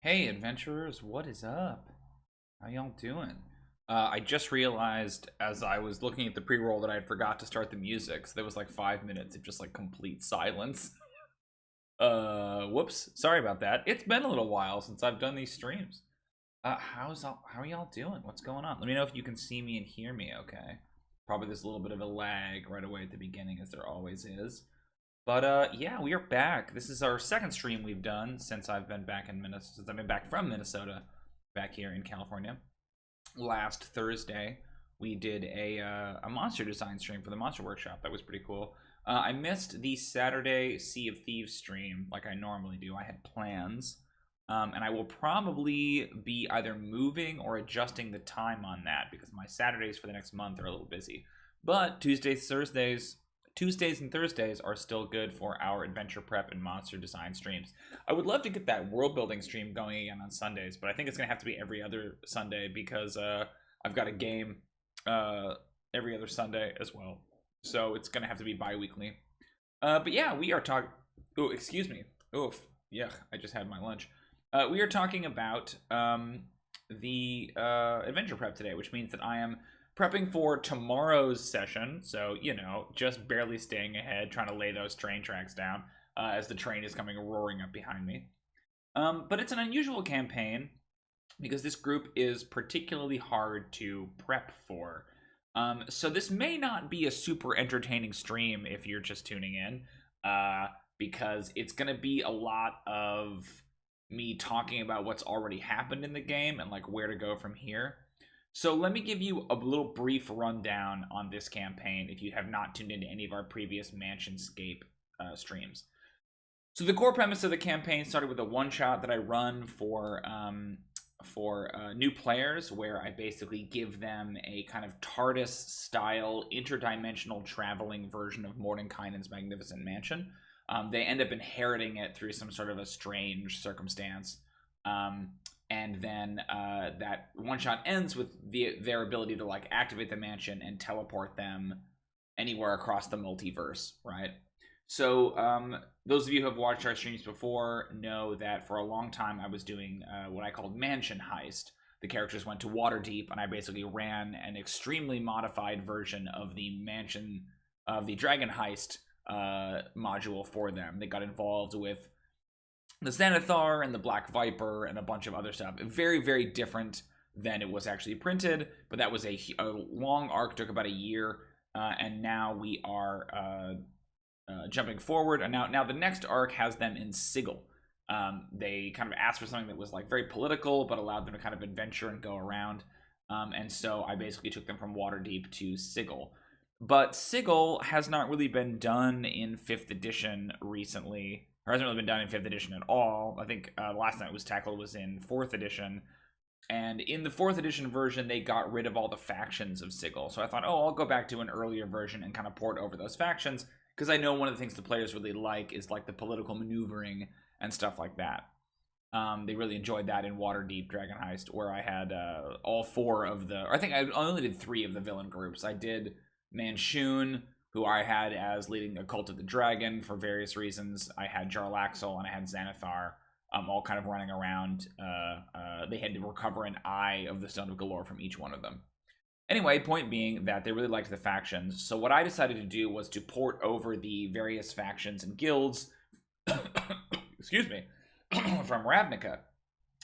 Hey adventurers, what is up? How y'all doing? I just realized as I was looking at the pre-roll that I forgot to start the music, so there was like 5 minutes of just like complete silence. Whoops, sorry about that. It's been a little while since I've done these streams. How are y'all doing? What's going on? Let me know if you can see me and hear me okay. Probably there's a little bit of a lag right away at the beginning, as there always is. But yeah, we are back. This is our second stream we've done since I've been back in Minnesota. Since I've been back from Minnesota, back here in California. Last Thursday, we did a monster design stream for the Monster Workshop. That was pretty cool. I missed the Saturday Sea of Thieves stream like I normally do. I had plans, and I will probably be either moving or adjusting the time on that because my Saturdays for the next month are a little busy. But Tuesdays and Thursdays are still good for our adventure prep and monster design streams. I would love to get that world building stream going again on Sundays, but I think it's gonna have to be every other Sunday because I've got a game every other Sunday as well, so it's gonna have to be bi-weekly. But yeah, we are talking. Oh, excuse me. Oof. Yeah, I just had my lunch. We are talking about the adventure prep today, which means that I am prepping for tomorrow's session, so, you know, just barely staying ahead, trying to lay those train tracks down as the train is coming roaring up behind me. But it's an unusual campaign because this group is particularly hard to prep for. So this may not be a super entertaining stream if you're just tuning in, because it's going to be a lot of me talking about what's already happened in the game and like where to go from here. So let me give you a little brief rundown on this campaign if you have not tuned into any of our previous Mansionscape streams. So the core premise of the campaign started with a one-shot that I run for new players, where I basically give them a kind of TARDIS-style interdimensional traveling version of Mordenkainen's Magnificent Mansion. They end up inheriting it through some sort of a strange circumstance. And then that one shot ends with their ability to like activate the mansion and teleport them anywhere across the multiverse, right? So those of you who have watched our streams before know that for a long time I was doing what I called Mansion Heist. The characters went to Waterdeep, and I basically ran an extremely modified version of the Mansion of the Dragon Heist module for them. They got involved with the Xanathar and the Black Viper and a bunch of other stuff. Very, very different than it was actually printed, but that was a long arc, took about a year, and now we are jumping forward, and now the next arc has them in Sigil. They kind of asked for something that was like very political, but allowed them to kind of adventure and go around, and so I basically took them from Waterdeep to Sigil. But Sigil has not really been done in 5th edition recently, or hasn't really been done in 5th edition at all. I think last time it was tackled was in 4th edition. And in the 4th edition version, they got rid of all the factions of Sigil. So I thought, oh, I'll go back to an earlier version and kind of port over those factions, because I know one of the things the players really like is like the political maneuvering and stuff like that. They really enjoyed that in Waterdeep Dragon Heist, where I had all 4 of the, or I think I only did 3 of the villain groups. I did Mansionscape, who I had as leading a Cult of the Dragon for various reasons. I had Jarlaxle and I had Xanathar, all kind of running around. They had to recover an eye of the Stone of Galore from each one of them. Anyway, point being that they really liked the factions, so what I decided to do was to port over the various factions and guilds, excuse me, from Ravnica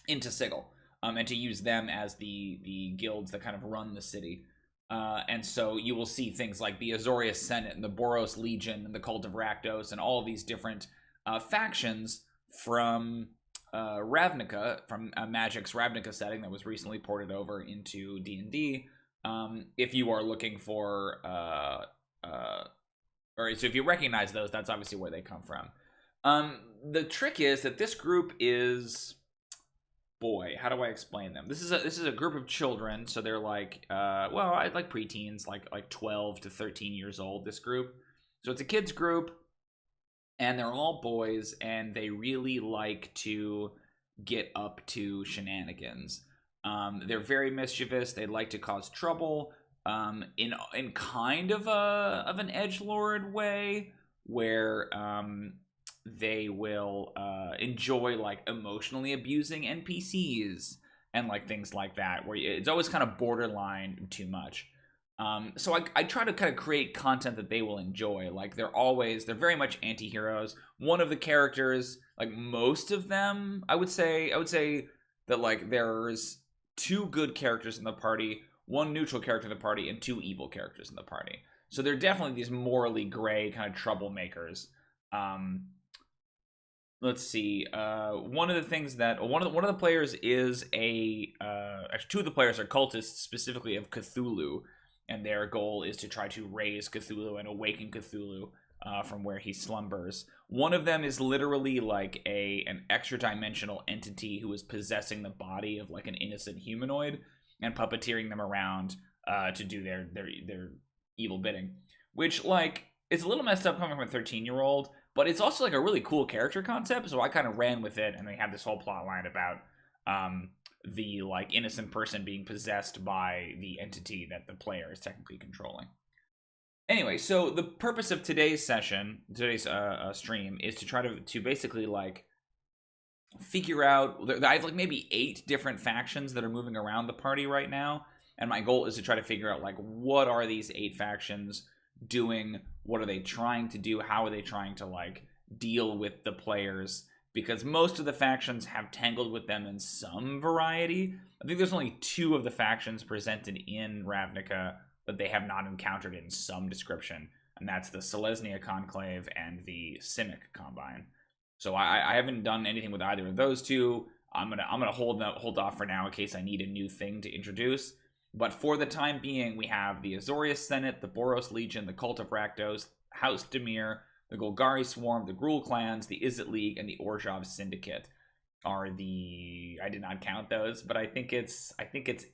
into Sigil, and to use them as the guilds that kind of run the city. And so you will see things like the Azores Senate and the Boros Legion and the Cult of Rakdos and all of these different factions from Ravnica, from Magic's Ravnica setting that was recently ported over into D&D. If you are looking for, or so if you recognize those, that's obviously where they come from. The trick is that this group is, boy, how do I explain them? This is a group of children, so they're like, well, I like preteens, like 12 to 13 years old. This group, so it's a kids group, and they're all boys, and they really like to get up to shenanigans. They're very mischievous. They like to cause trouble, in kind of an edgelord way, where they will enjoy like emotionally abusing NPCs and like things like that, where it's always kind of borderline too much. So I try to kind of create content that they will enjoy. Like they're very much anti-heroes. One of the characters, like most of them, I would say that like there's 2 good characters in the party, 1 neutral character in the party, and 2 evil characters in the party. So they're definitely these morally gray kind of troublemakers. Let's see. One of the things that one of the players is actually 2 of the players are cultists, specifically of Cthulhu, and their goal is to try to raise Cthulhu and awaken Cthulhu from where he slumbers. One of them is literally like an extra-dimensional entity who is possessing the body of like an innocent humanoid and puppeteering them around to do their evil bidding. Which, like, it's a little messed up coming from a 13-year-old, but it's also like a really cool character concept, so I kind of ran with it, and they have this whole plot line about the like innocent person being possessed by the entity that the player is technically controlling. Anyway, so the purpose of today's stream, is to try to basically like figure out. I have like maybe 8 different factions that are moving around the party right now, and my goal is to try to figure out like what are these 8 factions doing, what are they trying to do, how are they trying to like deal with the players, because most of the factions have tangled with them in some variety. I think there's only 2 of the factions presented in Ravnica that they have not encountered in some description, and that's the Selesnya Conclave and the Simic Combine. So I haven't done anything with either of those 2. I'm gonna hold off for now in case I need a new thing to introduce. But for the time being, we have the Azores Senate, the Boros Legion, the Cult of Rakdos, House Demir, the Golgari Swarm, the Gruel Clans, the Izzet League, and the Orshov Syndicate are the... I did not count those, but I think it's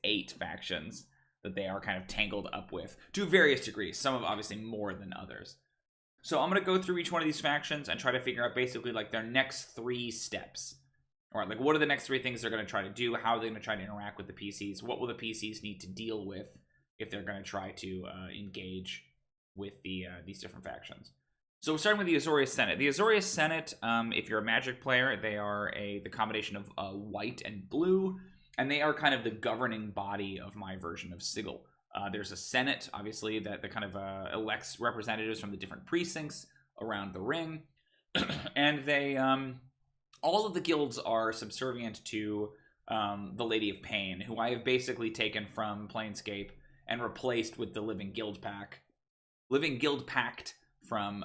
8 factions that they are kind of tangled up with to various degrees. Some of obviously more than others. So I'm going to go through each one of these factions and try to figure out basically like their next 3 steps. All right, like what are the next 3 things they're going to try to do? How are they going to try to interact with the PCs? What will the PCs need to deal with if they're going to try to engage with these different factions? So we're starting with the Azores Senate. The Azores Senate, if you're a Magic player, they are the combination of white and blue, and they are kind of the governing body of my version of Sigil. There's a Senate, obviously, that kind of elects representatives from the different precincts around the ring, and they... all of the guilds are subservient to the Lady of Pain, who I have basically taken from Planescape and replaced with the Living Guild Pact from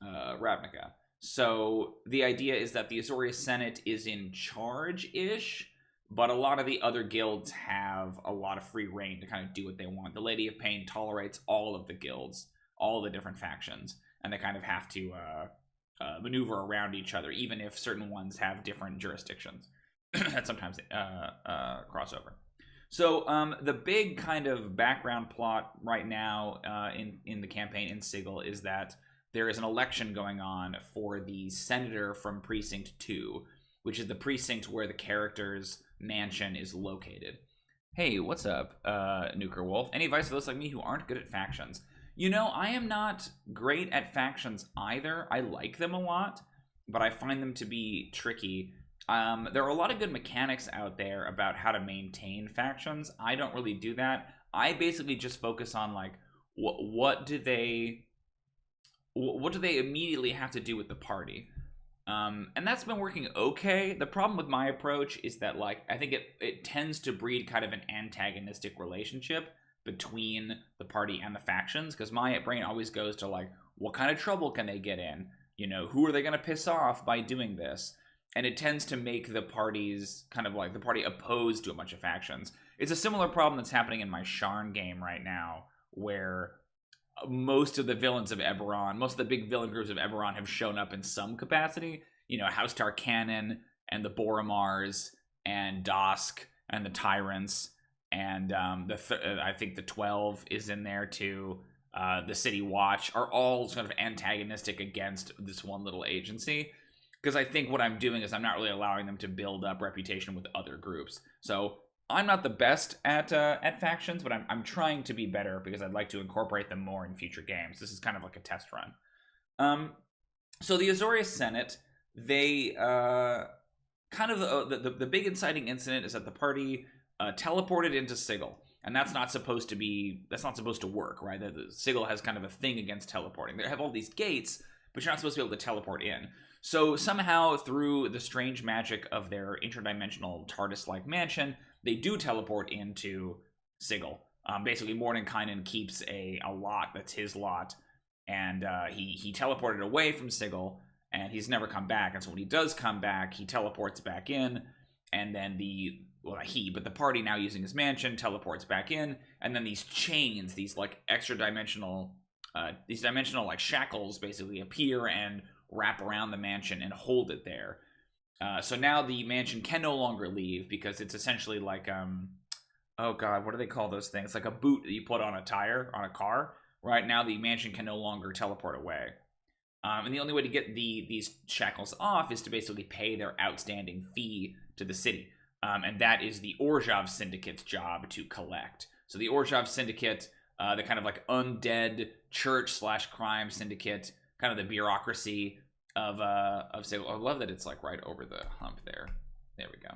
Ravnica. So the idea is that the Azores Senate is in charge-ish, but a lot of the other guilds have a lot of free reign to kind of do what they want. The Lady of Pain tolerates all of the guilds, all the different factions, and they kind of have to maneuver around each other, even if certain ones have different jurisdictions that sometimes crossover. So the big kind of background plot right now in the campaign in Sigil is that there is an election going on for the senator from Precinct 2, which is the precinct where the character's mansion is located. Hey, what's up, Nuker Wolf? Any advice for those like me who aren't good at factions? You know, I am not great at factions either. I like them a lot, but I find them to be tricky. There are a lot of good mechanics out there about how to maintain factions. I don't really do that. I basically just focus on like what do they immediately have to do with the party, and that's been working okay. The problem with my approach is that like I think it tends to breed kind of an antagonistic relationship between the party and the factions, because my brain always goes to like, what kind of trouble can they get in? You know, who are they going to piss off by doing this? And it tends to make the parties kind of like the party opposed to a bunch of factions. It's a similar problem that's happening in my Sharn game right now, where most of the villains of Eberron, most of the big villain groups of Eberron have shown up in some capacity. You know, House Tarkanan and the Boromars and Dosk and the Tyrants. And I think the 12 is in there too. The City Watch are all sort of antagonistic against this one little agency. Because I think what I'm doing is I'm not really allowing them to build up reputation with other groups. So I'm not the best at factions, but I'm trying to be better because I'd like to incorporate them more in future games. This is kind of like a test run. So the Azores Senate, they kind of the big inciting incident is that the party teleported into Sigil, and that's not supposed to work, right? The Sigil has kind of a thing against teleporting. They have all these gates, but you're not supposed to be able to teleport in. So somehow, through the strange magic of their interdimensional TARDIS-like mansion, they do teleport into Sigil. Basically, Mordenkainen keeps a lot that's his lot, and he teleported away from Sigil, and he's never come back. And so when he does come back, he teleports back in, and then the party, now using his mansion, teleports back in, and then these chains, these like extra dimensional, these dimensional like shackles basically appear and wrap around the mansion and hold it there. So now the mansion can no longer leave, because it's essentially like oh god, what do they call those things? Like a boot that you put on a tire on a car. Right now, the mansion can no longer teleport away. And the only way to get these shackles off is to basically pay their outstanding fee to the city. And that is the Orjob Syndicate's job to collect. So the Orjob Syndicate, the kind of like undead church/crime syndicate, kind of the bureaucracy of Sigil. I love that it's like right over the hump there. There we go.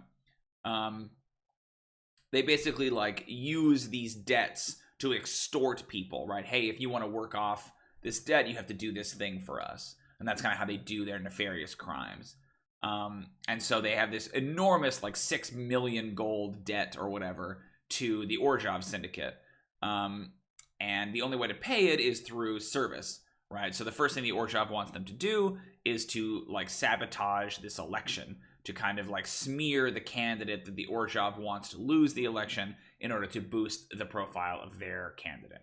They basically like use these debts to extort people, right? Hey, if you want to work off this debt, you have to do this thing for us. And that's kind of how they do their nefarious crimes. And so they have this enormous, like 6 million gold debt or whatever to the Orjob Syndicate. And the only way to pay it is through service, right? So the first thing the Orjob wants them to do is to like sabotage this election, to kind of like smear the candidate that the Orjob wants to lose the election in order to boost the profile of their candidate.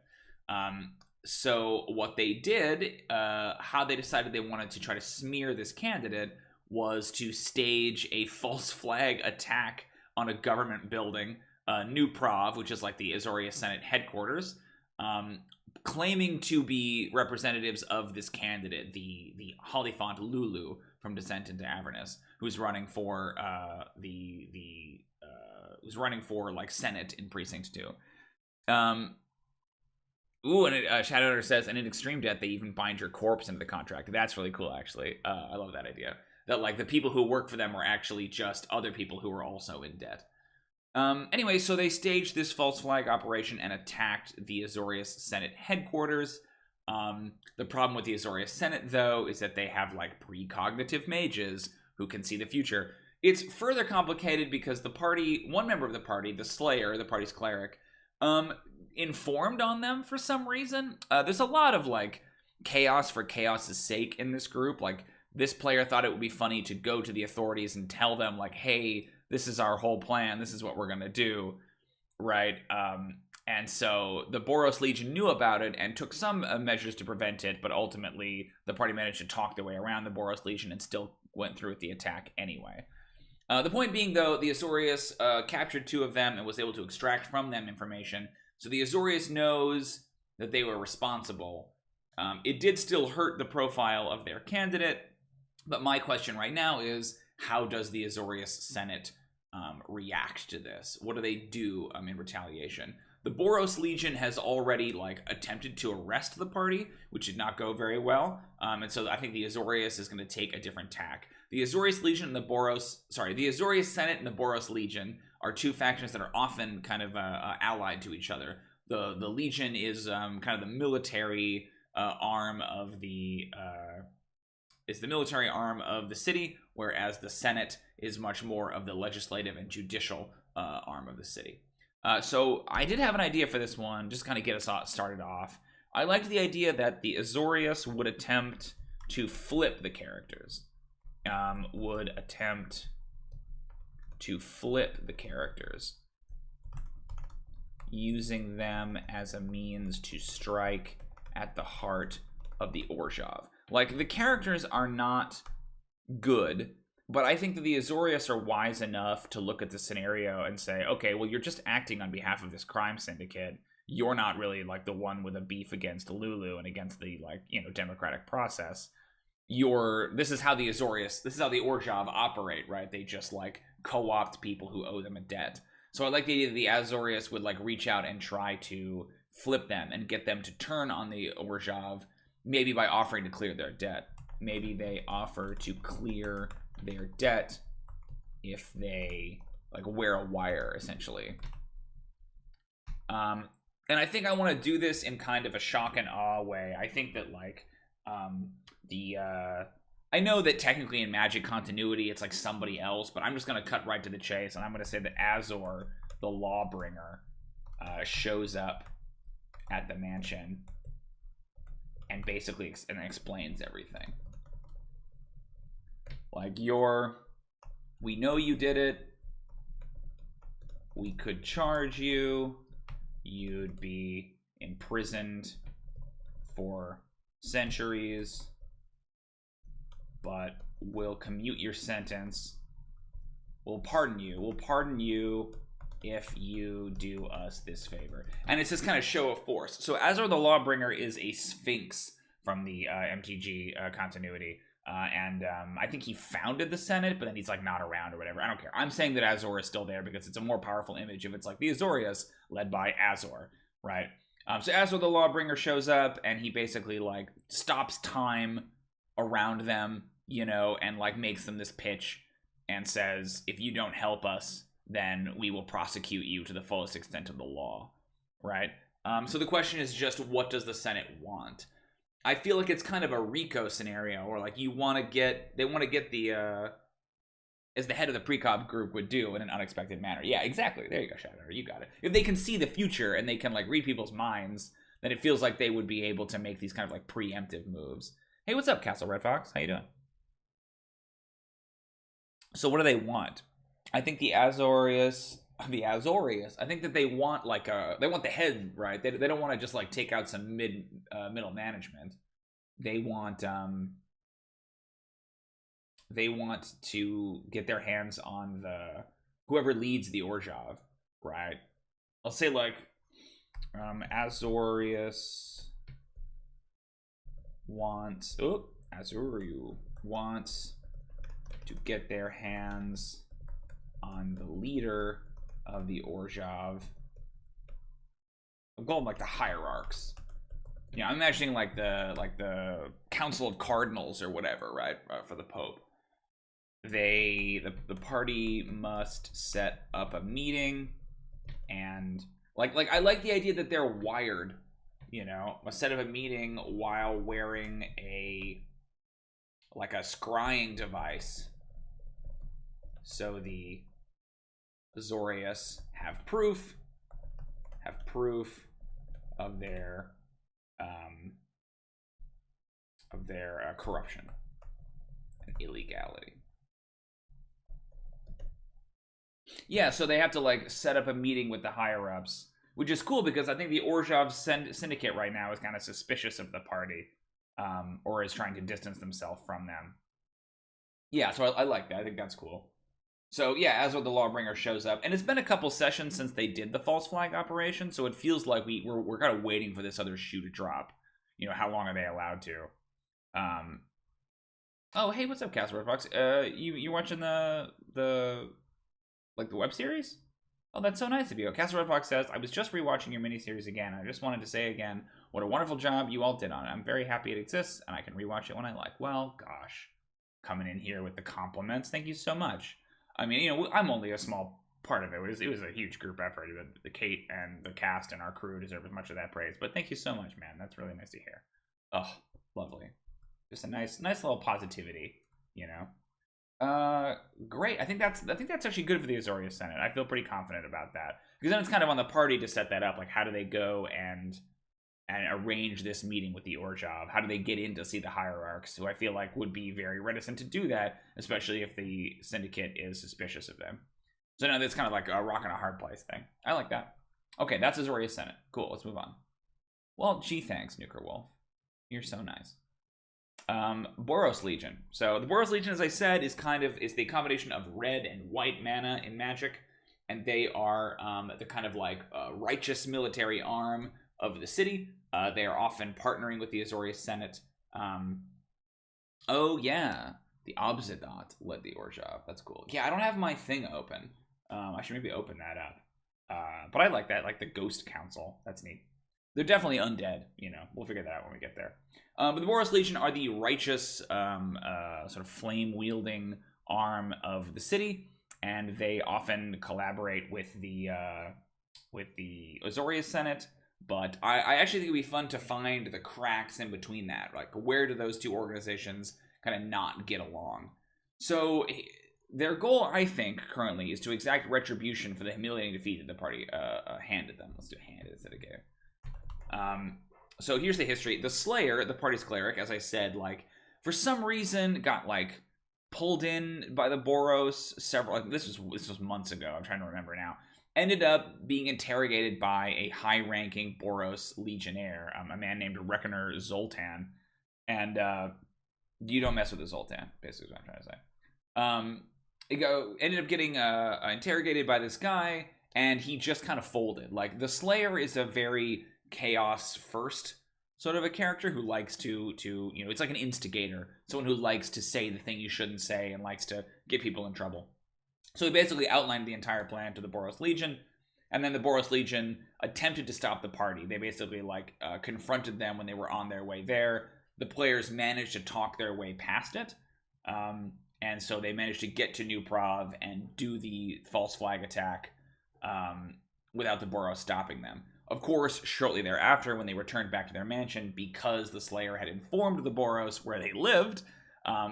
So what they did, how they decided they wanted to try to smear this candidate, was to stage a false flag attack on a government building, New Prov, which is like the Azores Senate headquarters, claiming to be representatives of this candidate, the Hollyphant Lulu from Descent into Avernus, who's running for like Senate in Precinct 2. And Shadow Hunter says, and in Extreme Debt, they even bind your corpse into the contract. That's really cool, actually. I love that idea. That like the people who work for them are actually just other people who are also in debt. Anyway, so they staged this false flag operation and attacked the Azores Senate headquarters. The problem with the Azores Senate, though, is that they have like precognitive mages who can see the future. It's further complicated because the party, one member of the party, the Slayer, the party's cleric, informed on them for some reason. There's a lot of like chaos for chaos's sake in this group. Like this player thought it would be funny to go to the authorities and tell them like, hey, this is our whole plan, this is what we're gonna do, right? And so the Boros Legion knew about it and took some measures to prevent it, but ultimately the party managed to talk their way around the Boros Legion and still went through with the attack anyway. The point being, though, the Azores captured 2 of them and was able to extract from them information. So the Azores knows that they were responsible. It did still hurt the profile of their candidate, but my question right now is, how does the Azores Senate react to this? What do they do in retaliation? The Boros Legion has already like attempted to arrest the party, which did not go very well. And so I think the Azores is going to take a different tack. The Azores Legion and the Azores Senate and the Boros Legion are 2 factions that are often kind of allied to each other. The Legion is kind of the military arm of the city, whereas the Senate is much more of the legislative and judicial arm of the city. So I did have an idea for this one, just kind of get us started off. I liked the idea that the Azores would attempt to flip the characters. Using them as a means to strike at the heart of the Orjob. Like, the characters are not good, but I think that the Azores are wise enough to look at the scenario and say, okay, well, you're just acting on behalf of this crime syndicate. You're not really, like, the one with a beef against Lulu and against the, like, democratic process. This is how the Orjob operate, right? They just, like, co-opt people who owe them a debt. So I like the idea that the Azores would, like, reach out and try to flip them and get them to turn on the Orjob, maybe by offering to clear their debt. maybe they offer to clear their debt if they like wear a wire, essentially. And I think I want to do this in kind of a shock and awe way. I think that like I know that technically in Magic continuity it's like somebody else, but I'm just going to cut right to the chase, and I'm going to say that Azores the Law Bringer shows up at the mansion and basically explains everything. Like, we know you did it. We could charge you. You'd be imprisoned for centuries, but we'll commute your sentence. We'll pardon you. We'll pardon you if you do us this favor. And it's this kind of show of force. So Azores the Lawbringer is a sphinx from the MTG continuity. I think he founded the Senate, but then he's like not around or whatever. I don't care. I'm saying that Azores is still there because it's a more powerful image if it's like the Azorius led by Azores, right? So Azores the Lawbringer shows up and he basically like stops time around them, you know, and like makes them this pitch and says, if you don't help us, then we will prosecute you to the fullest extent of the law, right? So the question is just, what does the Senate want? I feel like it's kind of a Rico scenario, or like they want to get the, as the head of the precog group would do in an unexpected manner. Yeah, exactly. There you go, Shadow. You got it. If they can see the future and they can like read people's minds, then it feels like they would be able to make these kind of like preemptive moves. Hey, what's up, Castle Red Fox? How you doing? So what do they want? I think the Azorius, I think that they want like they want the head, right? They don't want to just like take out some middle management. They want to get their hands on the whoever leads the Orjob, right? I'll say like Azorius wants Azoriu wants to get their hands on the leader of the Orjob. I'm going like the hierarchs. Yeah, I'm imagining like the Council of Cardinals or whatever, right? For the Pope. The party must set up a meeting, and like I like the idea that they're wired, you know, must set up a meeting while wearing a scrying device, so the Azorius have proof of their corruption and illegality. Yeah, so they have to like set up a meeting with the higher ups, which is cool because I think the Orshov Syndicate right now is kind of suspicious of the party, or is trying to distance themselves from them. Yeah, so I like that. I think that's cool. So yeah, Azores the Lawbringer shows up, and it's been a couple sessions since they did the false flag operation, so it feels like we're kind of waiting for this other shoe to drop. You know, how long are they allowed to? Oh, hey, what's up, Castle Red Fox? You watching the web series? Oh, that's so nice of you. Castle Red Fox says, I was just rewatching your miniseries again. I just wanted to say again, what a wonderful job you all did on it. I'm very happy it exists, and I can rewatch it when I like. Well, gosh, coming in here with the compliments. Thank you so much. I mean, you know, I'm only a small part of it. It was a huge group effort. The Kate and the cast and our crew deserve as much of that praise. But thank you so much, man. That's really nice to hear. Oh, lovely. Just a nice little positivity, you know. Great. I think that's actually good for the Azores Senate. I feel pretty confident about that, because then it's kind of on the party to set that up. Like, how do they go and arrange this meeting with the Orjob? How do they get in to see the hierarchs, who I feel like would be very reticent to do that, especially if the syndicate is suspicious of them. So now that's kind of like a rock and a hard place thing. I like that. Okay, that's Azores Senate. Cool, let's move on. Well, gee, thanks, Nuker Wolf. You're so nice. Boros Legion. So the Boros Legion, as I said, is the combination of red and white mana in Magic, and they are the kind of like righteous military arm of the city. They are often partnering with the Azores Senate. Oh yeah, the Obsidian led the Orjob. That's cool. Yeah, I don't have my thing open. I should maybe open that up. But I like that, like the Ghost Council. That's neat. They're definitely undead, you know. We'll figure that out when we get there. But the Boros Legion are the righteous, sort of flame-wielding arm of the city, and they often collaborate with the Azores Senate. But I actually think it'd be fun to find the cracks in between that. Like, where do those two organizations kind of not get along? So their goal, I think, currently, is to exact retribution for the humiliating defeat that the party handed them. Let's do handed instead of gave. So here's the history. The Slayer, the party's cleric, as I said, like, for some reason got, like, pulled in by the Boros several... Like, this was months ago. I'm trying to remember now. Ended up being interrogated by a high-ranking Boros Legionnaire, a man named Reckoner Zoltan. And you don't mess with the Zoltan, basically is what I'm trying to say. Ended up getting interrogated by this guy, and he just kind of folded. Like, the Slayer is a very chaos first sort of a character who likes to you know, it's like an instigator, someone who likes to say the thing you shouldn't say and likes to get people in trouble. So he basically outlined the entire plan to the Boros Legion, and then the Boros Legion attempted to stop the party. They basically like confronted them when they were on their way there. The players managed to talk their way past it, and so they managed to get to New Prov and do the false flag attack without the Boros stopping them. Of course, shortly thereafter, when they returned back to their mansion, because the Slayer had informed the Boros where they lived,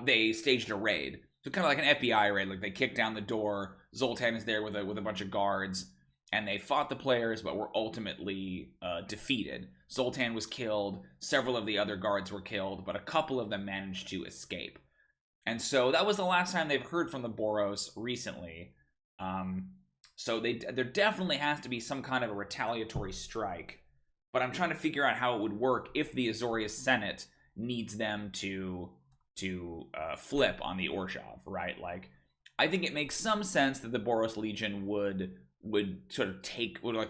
they staged a raid. So kind of like an FBI raid. Like, they kicked down the door, Zoltan is there with a bunch of guards, and they fought the players, but were ultimately defeated. Zoltan was killed, several of the other guards were killed, but a couple of them managed to escape. And so that was the last time they've heard from the Boros recently. So there definitely has to be some kind of a retaliatory strike, but I'm trying to figure out how it would work if the Azores Senate needs them to flip on the Orshov, right? Like, I think it makes some sense that the Boros Legion would sort of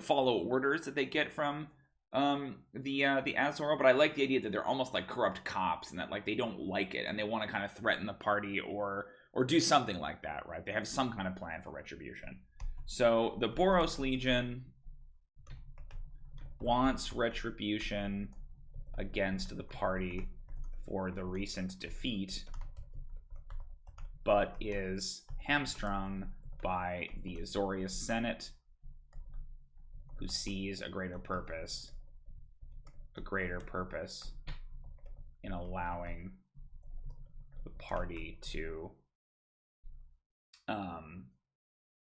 follow orders that they get from the Azor, but I like the idea that they're almost like corrupt cops and that like they don't like it and they want to kind of threaten the party or do something like that, right? They have some kind of plan for retribution. So the Boros Legion wants retribution against the party for the recent defeat, but is hamstrung by the Azores Senate, who sees a greater purpose in allowing the party to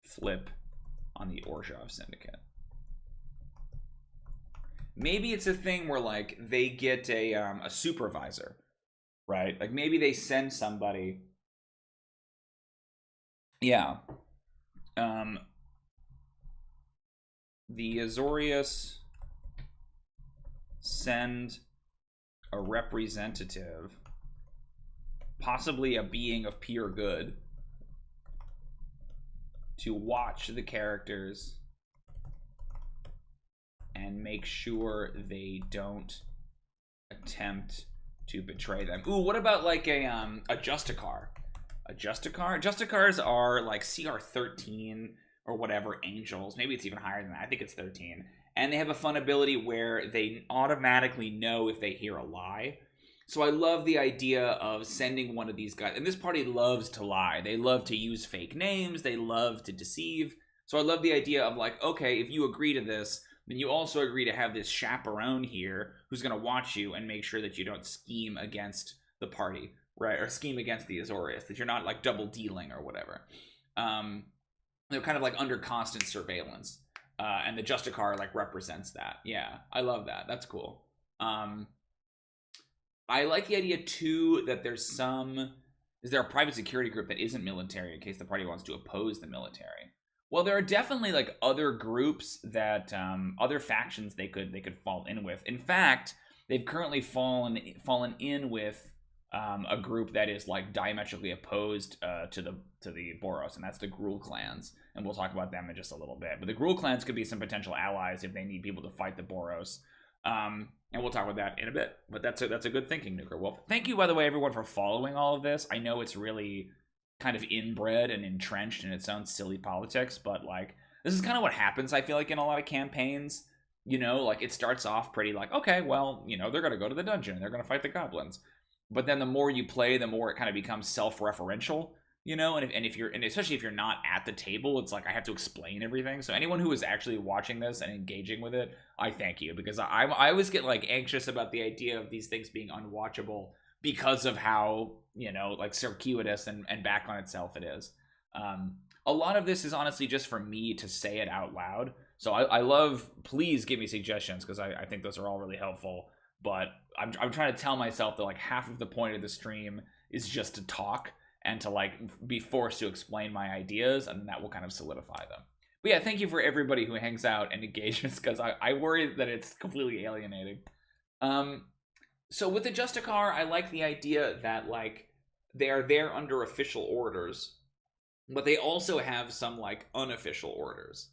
flip on the Orjob Syndicate. Maybe it's a thing where like they get a supervisor, right? Like maybe they send somebody. Yeah. The Azores send a representative, possibly a being of pure good, to watch the characters and make sure they don't attempt to betray them. Ooh, what about like a Justicar? A Justicar? Justicars are like CR 13 or whatever angels. Maybe it's even higher than that. I think it's 13. And they have a fun ability where they automatically know if they hear a lie. So I love the idea of sending one of these guys. And this party loves to lie. They love to use fake names. They love to deceive. So I love the idea of like, okay, if you agree to this, then you also agree to have this chaperone here who's going to watch you and make sure that you don't scheme against the party, right? Or scheme against the Azores, that you're not like double dealing or whatever. They're kind of like under constant surveillance. And the Justicar like represents that. Yeah, I love that. That's cool. I like the idea too that is there a private security group that isn't military in case the party wants to oppose the military? Well, there are definitely like other groups that other factions they could fall in with. In fact, they've currently fallen in with a group that is like diametrically opposed to the Boros, and that's the Gruel Clans. And we'll talk about them in just a little bit. But the Gruel Clans could be some potential allies if they need people to fight the Boros. And we'll talk about that in a bit. But that's a good thinking, Nuker Wolf. Thank you, by the way, everyone, for following all of this. I know it's really kind of inbred and entrenched in its own silly politics, but like this is kind of what happens, I feel like, in a lot of campaigns. You know, like it starts off pretty like, okay, well, you know, they're gonna go to the dungeon, they're gonna fight the goblins. But then the more you play, the more it kind of becomes self-referential, you know. And if you're, and especially if you're not at the table, it's like I have to explain everything. So anyone who is actually watching this and engaging with it, I thank you, because I always get like anxious about the idea of these things being unwatchable because of how, you know, like circuitous and back on itself it is. A lot of this is honestly just for me to say it out loud. So I love, please give me suggestions, because I think those are all really helpful. But I'm trying to tell myself that like half of the point of the stream is just to talk and to like be forced to explain my ideas, and that will kind of solidify them. But yeah, thank you for everybody who hangs out and engages, because I worry that it's completely alienating. So with the Justicar, I like the idea that like they are there under official orders, but they also have some like unofficial orders.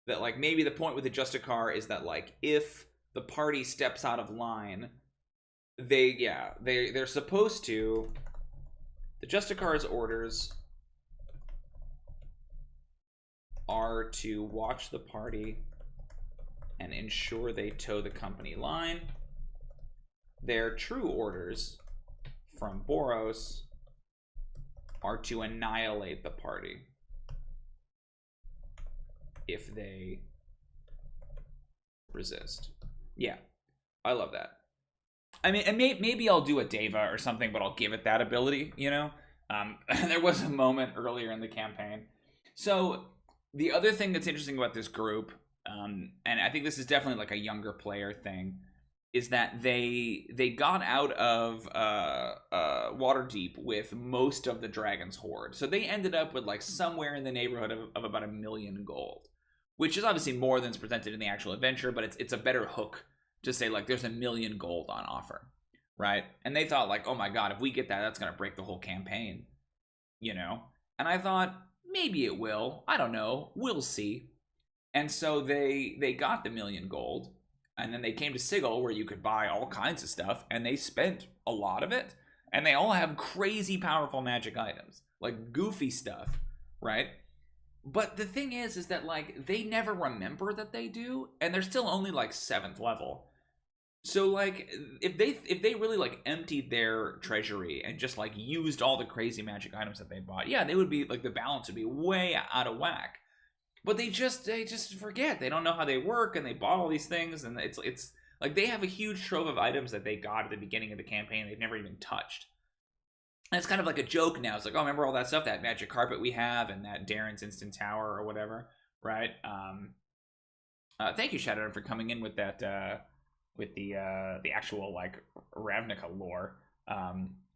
That like maybe the point with the Justicar is that like if the party steps out of line, they're supposed to, the Justicar's orders are to watch the party and ensure they toe the company line. Their true orders from Boros are to annihilate the party if they resist. Yeah, I love that. I mean, and maybe I'll do a Deva or something, but I'll give it that ability, you know? There was a moment earlier in the campaign. So the other thing that's interesting about this group, and I think this is definitely like a younger player thing, is that they got out of Waterdeep with most of the Dragon's Hoard. So they ended up with like somewhere in the neighborhood of about 1 million gold, which is obviously more than is presented in the actual adventure, but it's a better hook to say like there's 1 million gold on offer, right? And they thought like, oh my god, if we get that, that's gonna break the whole campaign, you know? And I thought maybe it will. I don't know. We'll see. And so they got the 1 million gold, and then they came to Sigil where you could buy all kinds of stuff, and they spent a lot of it, and they all have crazy powerful magic items, like goofy stuff, right? But the thing is that like they never remember that they do, and they're still only like 7th level. So like if they really like emptied their treasury and just like used all the crazy magic items that they bought, yeah, they would be like, the balance would be way out of whack. But they just forget. They don't know how they work, and they bought all these things, and it's like they have a huge trove of items that they got at the beginning of the campaign they've never even touched. And it's kind of like a joke now. It's like, oh, remember all that stuff, that magic carpet we have, and that Darren's instant tower or whatever, right? Thank you, Shadow, for coming in with that, with the actual like Ravnica lore.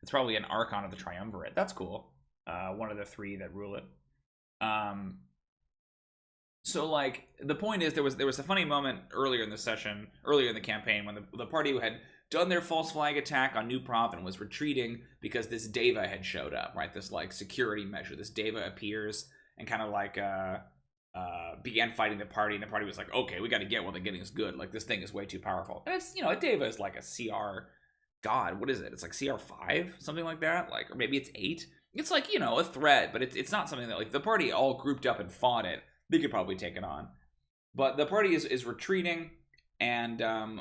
It's probably an Archon of the Triumvirate. That's cool. One of the 3 that rule it. So like the point is, there was a funny moment earlier in the campaign, when the party had done their false flag attack on New Prov and was retreating because this Deva had showed up, right? This like security measure. This Deva appears and kind of like began fighting the party, and the party was like, okay, we got to get while the getting is good. Like this thing is way too powerful. And it's, you know, a Deva is like a CR god. What is it? It's like CR 5, something like that. Like, or maybe it's 8. It's like, you know, a threat, but it's not something that like the party all grouped up and fought it. They could probably take it on. But the party is retreating, and I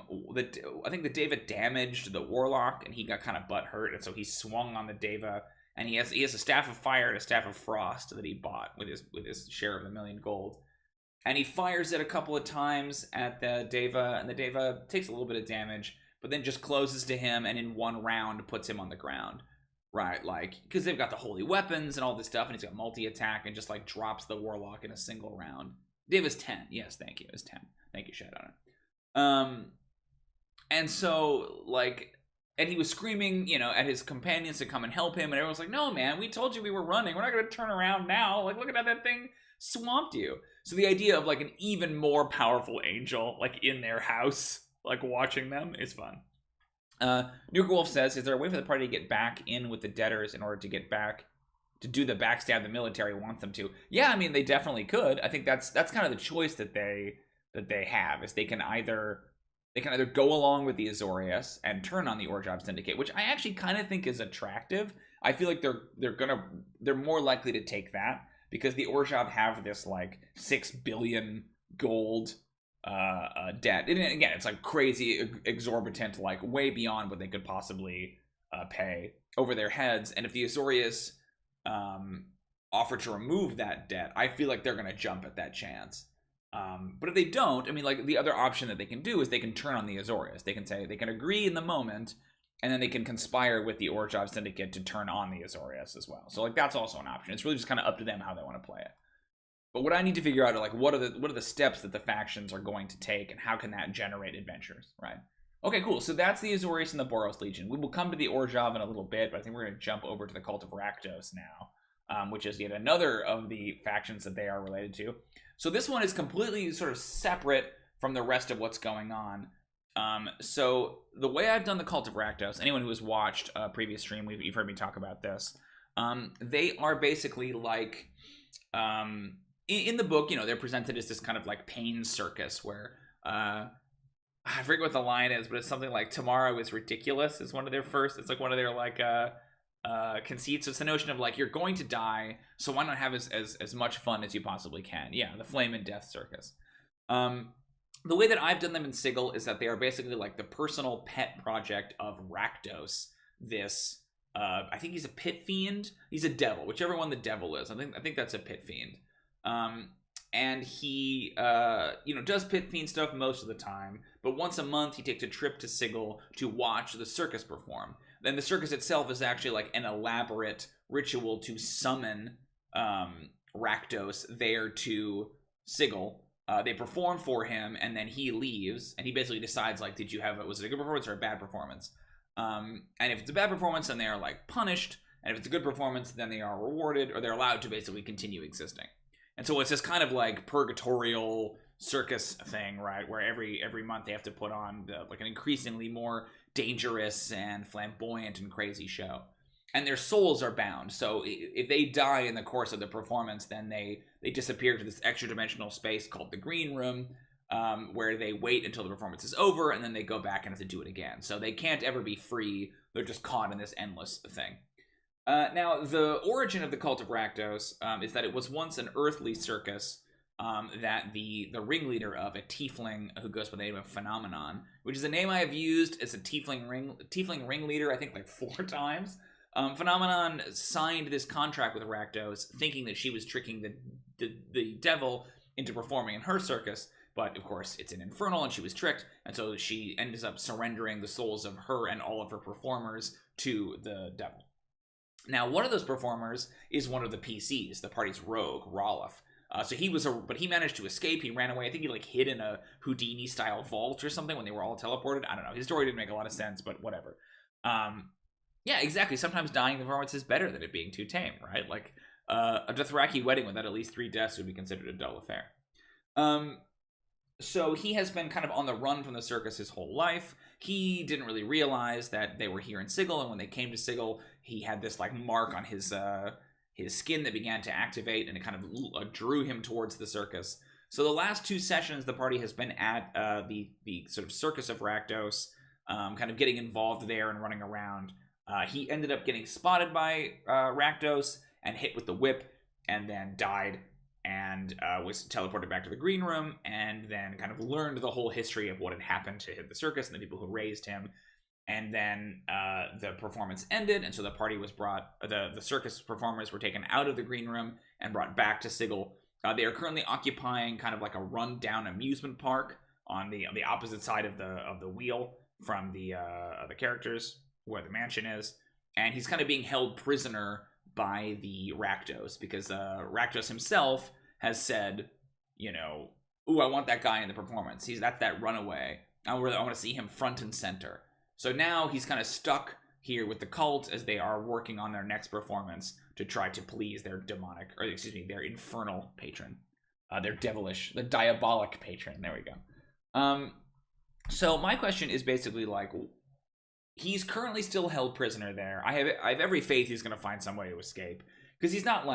think the Deva damaged the Warlock, and he got kind of butthurt, and so he swung on the Deva, and he has a Staff of Fire and a Staff of Frost that he bought with his share of the 1 million gold. And he fires it a couple of times at the Deva, and the Deva takes a little bit of damage, but then just closes to him, and in one round puts him on the ground. Right, like, because they've got the holy weapons and all this stuff, and he's got multi-attack, and just, like, drops the Warlock in a single round. Davis 10. Yes, thank you. It was 10. Thank you, Shadow. And so, like, and he was screaming, you know, at his companions to come and help him, and everyone's like, no, man, we told you we were running. We're not going to turn around now. Like, look at how that thing swamped you. So the idea of, like, an even more powerful angel, like, in their house, like, watching them is fun. Nukerwolf says, is there a way for the party to get back in with the debtors in order to get back to do the backstab the military wants them to? Yeah, I mean, they definitely could. I think that's kind of the choice that they have, is they can either go along with the Azores and turn on the Orjob Syndicate, which I actually kind of think is attractive. I feel like they're more likely to take that because the Orjob have this like 6 billion gold debt. And again, it's like crazy, exorbitant, like way beyond what they could possibly pay over their heads. And if the Azores offer to remove that debt, I feel like they're going to jump at that chance. But if they don't, I mean, like, the other option that they can do is they can turn on the Azores. They can say, they can agree in the moment, and then they can conspire with the Orjob Syndicate to turn on the Azores as well. So, like, that's also an option. It's really just kind of up to them how they want to play it. But what I need to figure out are, like, what are the steps that the factions are going to take, and how can that generate adventures, right? Okay, cool. So that's the Azores and the Boros Legion. We will come to the Orjob in a little bit, but I think we're going to jump over to the Cult of Rakdos now, which is yet another of the factions that they are related to. So this one is completely sort of separate from the rest of what's going on. So the way I've done the Cult of Rakdos, anyone who has watched a previous stream, you've heard me talk about this. They are basically like, in the book, you know, they're presented as this kind of like pain circus where, I forget what the line is, but it's something like tomorrow is ridiculous is one of their first, it's like one of their like, conceits. So it's the notion of like, you're going to die, so why not have as much fun as you possibly can? Yeah, the flame and death circus. The way that I've done them in Sigil is that they are basically like the personal pet project of Rakdos. This I think he's a pit fiend, he's a devil, whichever one the devil is. I think that's a pit fiend. And he you know, does pit fiend stuff most of the time, but once a month he takes a trip to Sigil to watch the circus perform. Then the circus itself is actually like an elaborate ritual to summon Rakdos there to Sigil. They perform for him, and then he leaves, and he basically decides, like, was it a good performance or a bad performance? And if it's a bad performance, then they are like punished, and if it's a good performance, then they are rewarded, or they're allowed to basically continue existing. And so it's this kind of like purgatorial circus thing, right, where every month they have to put on like an increasingly more dangerous and flamboyant and crazy show, and their souls are bound. So if they die in the course of the performance, then they disappear to this extra dimensional space called the Green Room, where they wait until the performance is over, and then they go back and have to do it again. So they can't ever be free. They're just caught in this endless thing. Now, the origin of the Cult of Rakdos is that it was once an earthly circus that the ringleader of, a tiefling who goes by the name of Phenomenon, which is a name I have used as a tiefling ringleader, I think like 4 times. Phenomenon signed this contract with Rakdos, thinking that she was tricking the devil into performing in her circus, but of course it's an infernal and she was tricked, and so she ends up surrendering the souls of her and all of her performers to the devil. Now, one of those performers is one of the PCs, the party's rogue, Roloff. So but he managed to escape. He ran away. I think he like hid in a Houdini-style vault or something when they were all teleported. I don't know. His story didn't make a lot of sense, but whatever. Yeah, exactly. Sometimes dying in the performance is better than it being too tame, right? Like a Dothraki wedding without at least 3 deaths would be considered a dull affair. So he has been kind of on the run from the circus his whole life. He didn't really realize that they were here in Sigil, and when they came to Sigil, he had this like mark on his skin that began to activate, and it kind of drew him towards the circus. So the last 2 sessions, the party has been at the sort of Circus of Rakdos, kind of getting involved there and running around. He ended up getting spotted by Rakdos and hit with the whip, and then died, and was teleported back to the Green Room, and then kind of learned the whole history of what had happened to the circus and the people who raised him. And then the performance ended, and so the party was brought, the circus performers were taken out of the Green Room and brought back to Sigil. They are currently occupying kind of like a run-down amusement park on the opposite side of the wheel from the characters, where the mansion is. And he's kind of being held prisoner by the Rakdos, because Rakdos himself has said, you know, ooh, I want that guy in the performance. That's that runaway. I want to see him front and center. So now he's kind of stuck here with the cult as they are working on their next performance to try to please their their infernal patron. Their devilish, the diabolic patron. There we go. So my question is basically like, he's currently still held prisoner there. I have every faith he's going to find some way to escape, because he's not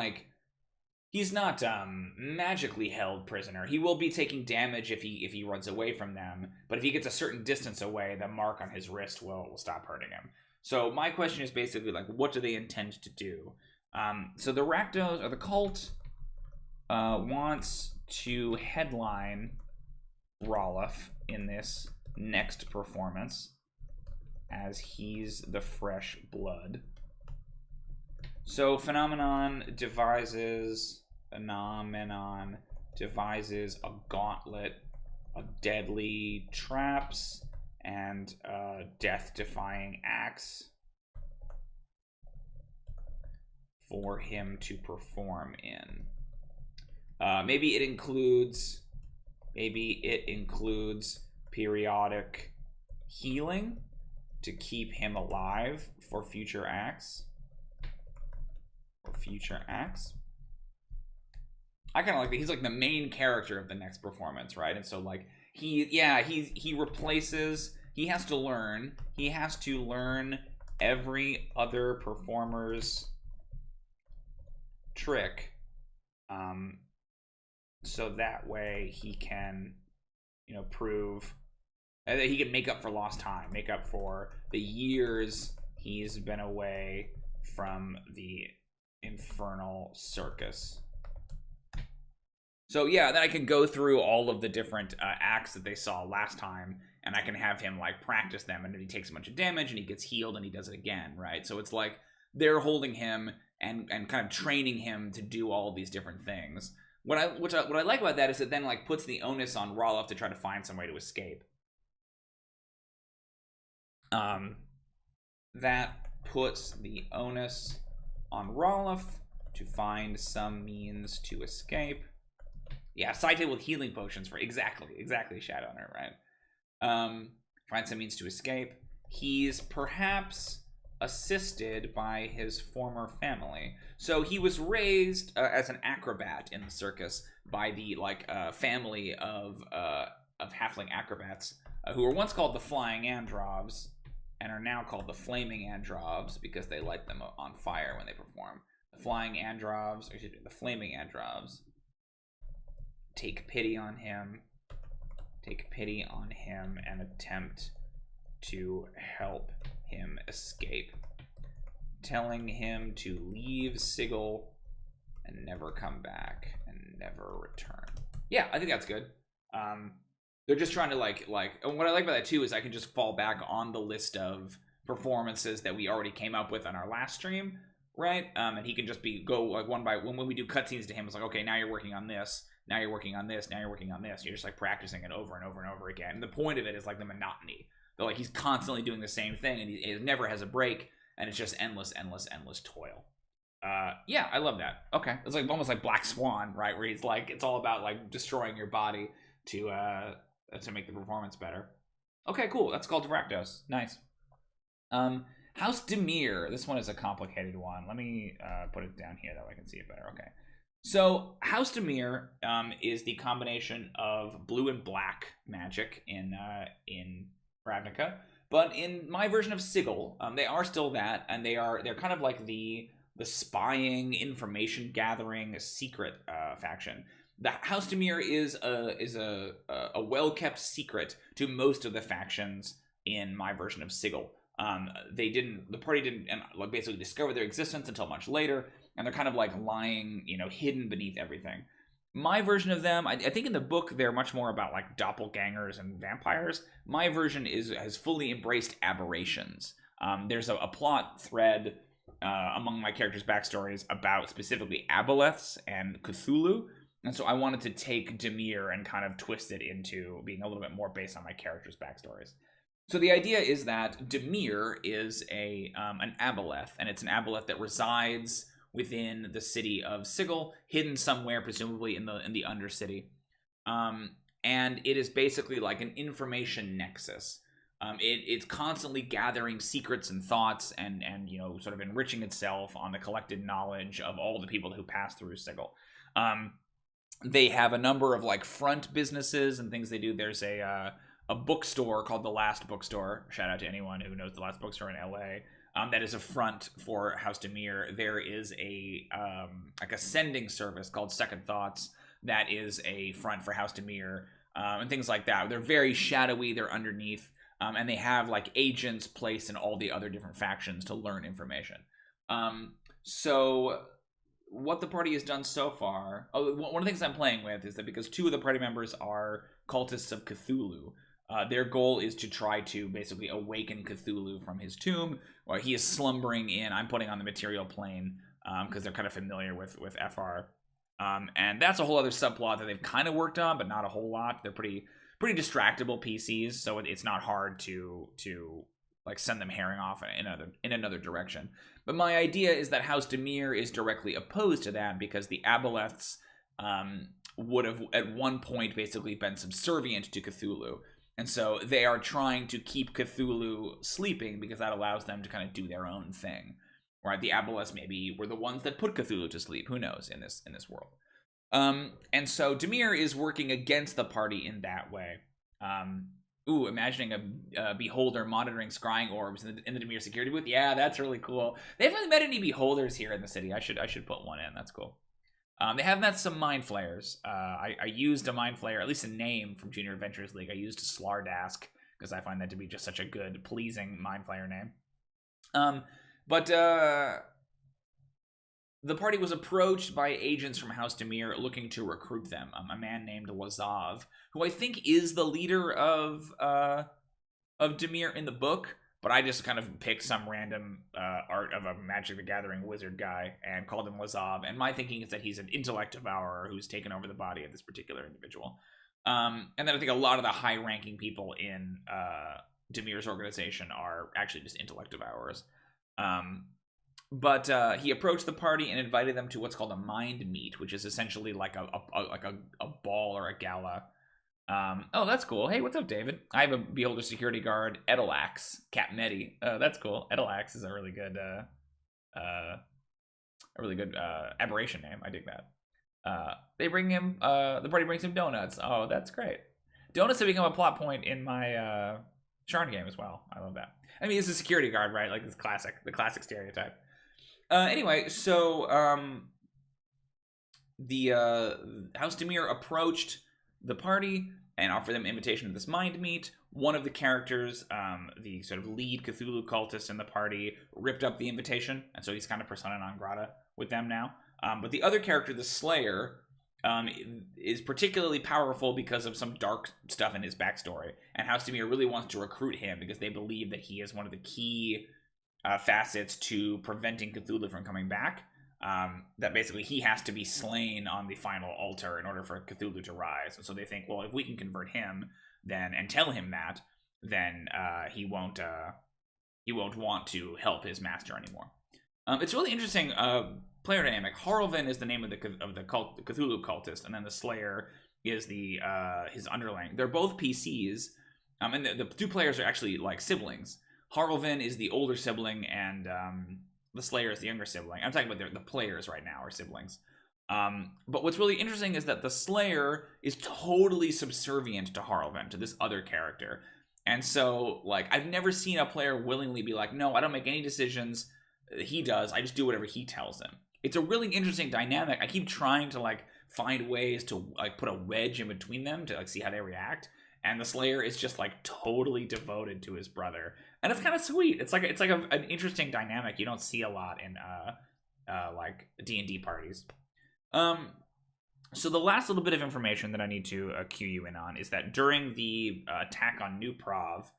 magically held prisoner. He will be taking damage if he runs away from them, but if he gets a certain distance away, the mark on his wrist will stop hurting him. So my question is basically like, what do they intend to do? So the Rakdos, or the cult, wants to headline Roloff in this next performance, as he's the fresh blood. So Phenomenon devises a gauntlet of deadly traps and death-defying axe for him to perform in. Maybe it includes periodic healing to keep him alive for future acts. I kind of like that. He's like the main character of the next performance, right? And so like he replaces. He has to learn every other performer's trick, so that way he can, prove that he can make up for lost time, make up for the years he's been away from the infernal circus. So yeah, then I can go through all of the different acts that they saw last time, and I can have him like practice them, and then he takes a bunch of damage and he gets healed and he does it again, right? So it's like they're holding him and kind of training him to do all these different things. What I like about that is it then like puts the onus on Roloff to try to find some way to escape. That puts the onus on Roloff to find some means to escape. Yeah, side table with healing potions for exactly Shadowrunner, right? Find some means to escape. He's perhaps assisted by his former family. So he was raised as an acrobat in the circus by the family of halfling acrobats who were once called the Flying Androvs and are now called the Flaming Androvs because they light them on fire when they perform. The Flying Androvs, the Flaming Androvs, take pity on him and attempt to help him escape, telling him to leave Sigil and never come back and never return. Yeah, I think that's good. They're just trying to and what I like about that too is I can just fall back on the list of performances that we already came up with on our last stream, right? And he can just go like one by one. When we do cutscenes to him, it's like, okay, now you're working on this. Now you're working on this. Now you're working on this. You're just like practicing it over and over and over again. And the point of it is like the monotony. They're like he's constantly doing the same thing, and he never has a break, and it's just endless toil. Yeah, I love that. Okay, it's like almost like Black Swan, right? Where he's like, it's all about like destroying your body to make the performance better. Okay, cool. That's called Rakdos. Nice. House Demir. This one is a complicated one. Let me put it down here that way I can see it better. Okay. So House Demir is the combination of blue and black magic in Ravnica, but in my version of Sigil, they are still that, and they're kind of like the spying, information gathering, secret faction. The House Demir is a well-kept secret to most of the factions in my version of Sigil. The party didn't basically discover their existence until much later, and they're kind of like lying, hidden beneath everything. My version of them, I think in the book they're much more about like doppelgangers and vampires. My version has fully embraced aberrations. There's a plot thread among my characters' backstories about specifically aboleths and Cthulhu, and so I wanted to take Demir and kind of twist it into being a little bit more based on my characters' backstories. So the idea is that Demir is an aboleth, and it's an aboleth that resides within the city of Sigil, hidden somewhere, presumably in the Undercity. And it is basically like an information nexus. It's constantly gathering secrets and thoughts and sort of enriching itself on the collected knowledge of all the people who pass through Sigil. They have a number of like front businesses and things they do. There's a bookstore called The Last Bookstore. Shout out to anyone who knows The Last Bookstore in LA. That is a front for House Demir. There is a sending service called Second Thoughts that is a front for House Demir, and things like that. They're very shadowy. They're underneath, and they have like agents placed in all the other different factions to learn information. So what the party has done so far. Oh, one of the things I'm playing with is that because 2 of the party members are cultists of Cthulhu, their goal is to try to basically awaken Cthulhu from his tomb, or he is slumbering in. I'm putting on the material plane because they're kind of familiar with FR. And that's a whole other subplot that they've kind of worked on, but not a whole lot. They're pretty distractible PCs, so it's not hard to like send them herring off in another direction. But my idea is that House Demir is directly opposed to that because the Aboleths would have at one point basically been subservient to Cthulhu. And so they are trying to keep Cthulhu sleeping because that allows them to kind of do their own thing. Right? The Aboleths maybe were the ones that put Cthulhu to sleep. Who knows in this world? And so Demir is working against the party in that way. Imagining a beholder monitoring scrying orbs in the Demir security booth. Yeah, that's really cool. They haven't really met any beholders here in the city. I should put one in. That's cool. They have met some mind flayers. I used a mind flayer, at least a name from Junior Adventures League. I used Slardask because I find that to be just such a good, pleasing mind flayer name. But the party was approached by agents from House Demir looking to recruit them. A man named Lazav, who I think is the leader of Demir in the book, but I just kind of picked some random art of a Magic the Gathering wizard guy and called him Lazav. And my thinking is that he's an intellect devourer who's taken over the body of this particular individual. And then I think a lot of the high-ranking people in Demir's organization are actually just intellect devourers. But he approached the party and invited them to what's called a mind meet, which is essentially like a ball or a gala. Oh, that's cool. Hey, what's up, David? I have a Beholder security guard, Edelax, Cat Medi. That's cool. Edelax is a really good aberration name. I dig that. They bring him. The party brings him donuts. Oh, that's great. Donuts have become a plot point in my Sharn game as well. I love that. I mean, it's a security guard, right? Like the classic stereotype. Anyway, so the House Demir approached the party and offered them invitation to this mind meet. One of the characters, the sort of lead Cthulhu cultist in the party, ripped up the invitation, and so he's kind of persona non grata with them now. But the other character, the Slayer, is particularly powerful because of some dark stuff in his backstory, and House Demir really wants to recruit him because they believe that he is one of the key facets to preventing Cthulhu from coming back. That basically he has to be slain on the final altar in order for Cthulhu to rise. And so they think, well, if we can convert him, then and tell him that, then he won't want to help his master anymore. It's really interesting player dynamic. Harlvin is the name of the Cthulhu cultist, and then the Slayer is the his underling. They're both PCs, and the 2 players are actually like siblings. Harlvin is the older sibling, and the Slayer is the younger sibling. I'm talking about the players right now are siblings. But what's really interesting is that the Slayer is totally subservient to Harlvin, to this other character. And so, like, I've never seen a player willingly be like, no, I don't make any decisions. He does. I just do whatever he tells him. It's a really interesting dynamic. I keep trying to, like, find ways to, like, put a wedge in between them to, like, see how they react. And the Slayer is just, like, totally devoted to his brother. And it's kind of sweet. It's like an interesting dynamic you don't see a lot in like D&D parties. So the last little bit of information that I need to cue you in on is that during the attack on New Prov,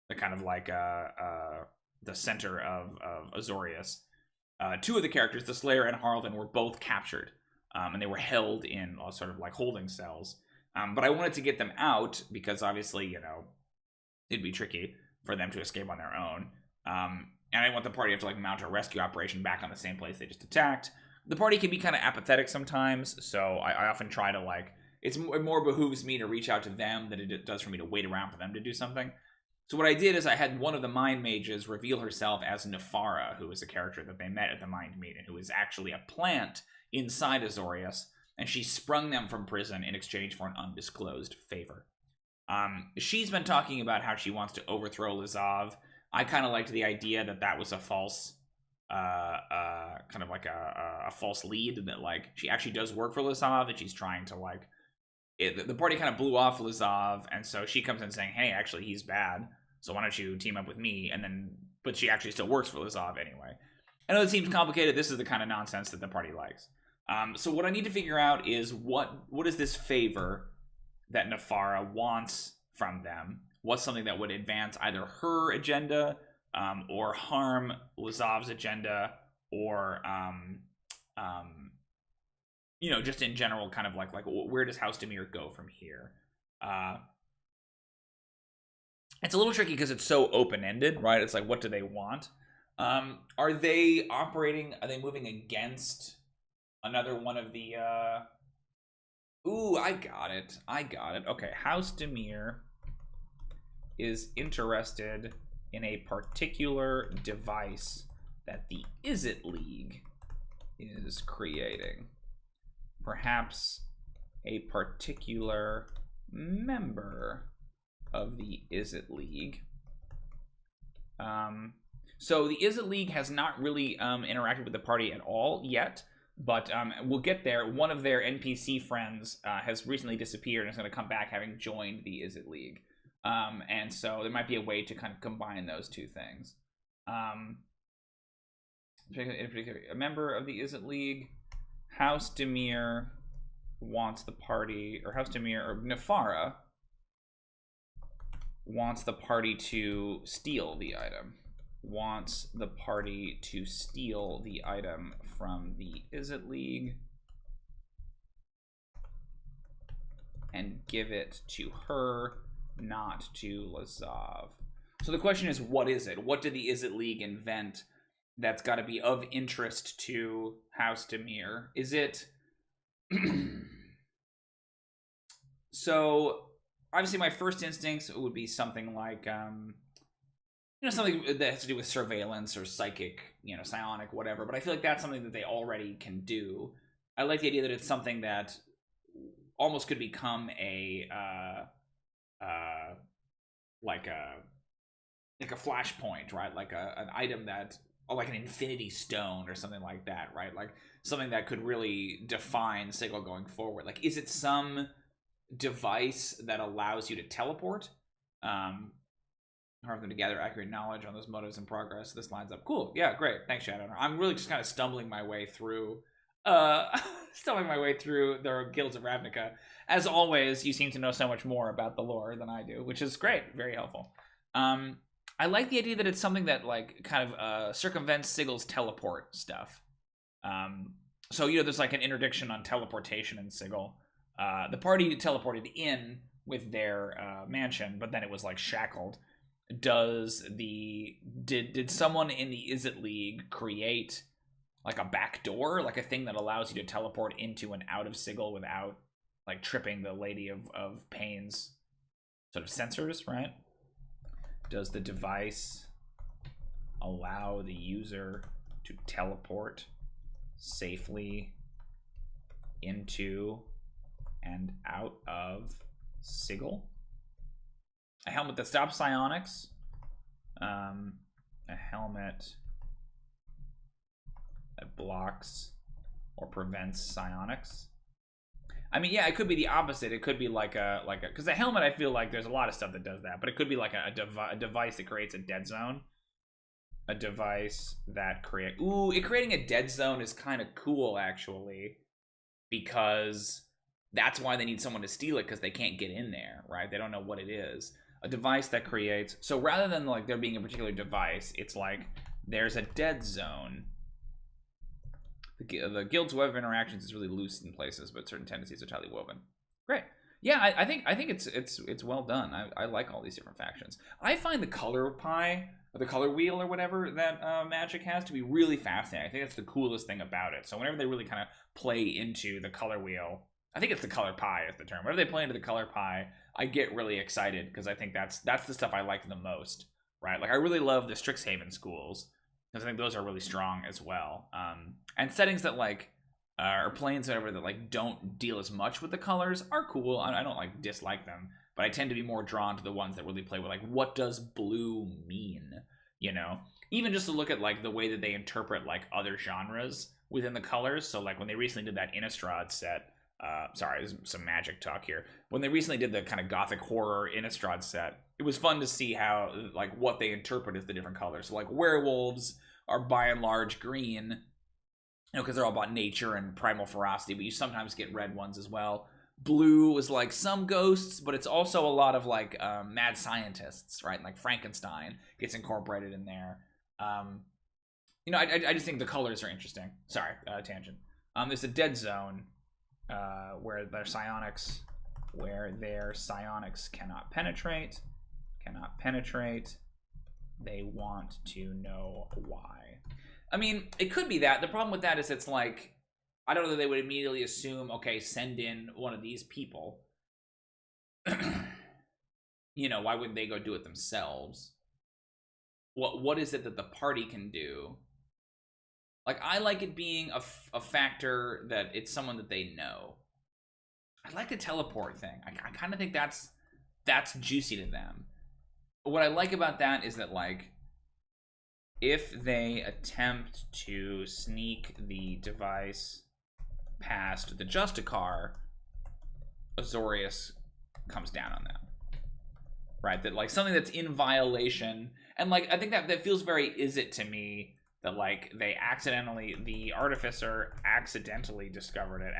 the kind of like the center of Azores, 2 of the characters, the Slayer and Harlvin, were both captured, and they were held in sort of like holding cells. But I wanted to get them out because obviously, you know, it'd be tricky for them to escape on their own. And I didn't want the party to have to like mount a rescue operation back on the same place they just attacked. The party can be kind of apathetic sometimes, so I often try to like, it more behooves me to reach out to them than it does for me to wait around for them to do something. So what I did is I had one of the mind mages reveal herself as Nefara, who is a character that they met at the mind meet, and who is actually a plant inside Azores, and she sprung them from prison in exchange for an undisclosed favor. She's been talking about how she wants to overthrow Lazav. I kind of liked the idea that that was a false, kind of like a false lead, that like she actually does work for Lazav, and she's trying to like, the party kind of blew off Lazav, and so she comes in saying, hey, actually he's bad, so why don't you team up with me? And then, but she actually still works for Lazav anyway. I know it seems complicated. This is the kind of nonsense that the party likes. So what I need to figure out is what is this favor that Nefara wants from them? What's something that would advance either her agenda or harm Lazav's agenda, or you know, just in general, kind of like where does House Demir go from here? It's a little tricky because it's so open-ended, right? It's like, what do they want? Are they operating? Are they moving against another one of the? Ooh, I got it. Okay, House Demir is interested in a particular device that the Izzet League is creating. Perhaps a particular member of the Izzet League. So the Izzet League has not really interacted with the party at all yet, but we'll get there. One of their NPC friends has recently disappeared and is going to come back having joined the Izzet League. And so there might be a way to kind of combine those two things. In particular, a member of the Izzet League, House Demir wants the party, or House Demir, or Nefara wants the party to steal the item. Wants the party to steal the item from the Izzet League and give it to her, not to Lazav. So the question is, what is it? What did the Izzet League invent that's got to be of interest to House Demir? Is it... So, obviously my first instincts would be something like, you know, something that has to do with surveillance or psychic, you know, psionic, whatever. But I feel like that's something that they already can do. I like the idea that it's something that almost could become a, like a flashpoint, right? Like an item that, or like an infinity stone or something like that, right? Like something that could really define Sigil going forward. Like, is it some device that allows you to teleport? Harm them to gather accurate knowledge on those motives and progress. This lines up. Cool. Yeah, great. Thanks, Shadow. I'm really just kind of stumbling my way through the Guilds of Ravnica. As always, you seem to know so much more about the lore than I do, which is great. Very helpful. I like the idea that it's something that like kind of circumvents Sigil's teleport stuff. So, you know, there's like an interdiction on teleportation in Sigil. The party teleported in with their mansion, but then it was like shackled. Did someone in the Izzet League create like a back door, like a thing that allows you to teleport into and out of Sigil without like tripping the Lady of Pain's sort of sensors, right? Does the device allow the user to teleport safely into and out of Sigil? A helmet that stops psionics. A helmet that blocks or prevents psionics. I mean, yeah, it could be the opposite. It could be like a because a helmet, I feel like there's a lot of stuff that does that, but it could be like a device that creates a dead zone. A device that creating a dead zone is kind of cool, actually, because that's why they need someone to steal it, because they can't get in there, right? They don't know what it is. A device that creates, so rather than like there being a particular device, it's like there's a dead zone. The guild's web of interactions is really loose in places, but certain tendencies are tightly woven. Great. Yeah, I think it's well done. I like all these different factions. I find the color pie, or the color wheel, or whatever that Magic has, to be really fascinating. I think that's the coolest thing about it. So whenever they really kind of play into the color wheel, I think it's the color pie is the term. Whenever they play into the color pie, I get really excited, because I think that's the stuff I like the most, right? Like, I really love the Strixhaven schools, because I think those are really strong as well. And settings that like or planes whatever that like don't deal as much with the colors are cool. I don't like dislike them, but I tend to be more drawn to the ones that really play with like, what does blue mean? You know, even just to look at like the way that they interpret like other genres within the colors. So like when they recently did that Innistrad set, sorry, there's some Magic talk here. When they recently did the kind of gothic horror Innistrad set, it was fun to see how like what they interpret as the different colors. So like werewolves are by and large green, You know, because they're all about nature and primal ferocity, but you sometimes get red ones as well. Blue is like some ghosts, but it's also a lot of like mad scientists, right? Like Frankenstein gets incorporated in there. You know, I just think the colors are interesting. Sorry, tangent. There's a dead zone where their psionics cannot penetrate. They want to know why. I mean, it could be that. The problem with that is it's like, I don't know that they would immediately assume, okay, send in one of these people. You know, why wouldn't they go do it themselves? What is it that the party can do? Like, I like it being a factor that it's someone that they know. I like the teleport thing. I kind of think that's juicy to them. What I like about that is that, like, if they attempt to sneak the device past the Justicar, Azores comes down on them. Right? That, like, something that's in violation. And, like, I think that feels very is it to me that, like, the Artificer accidentally discovered it.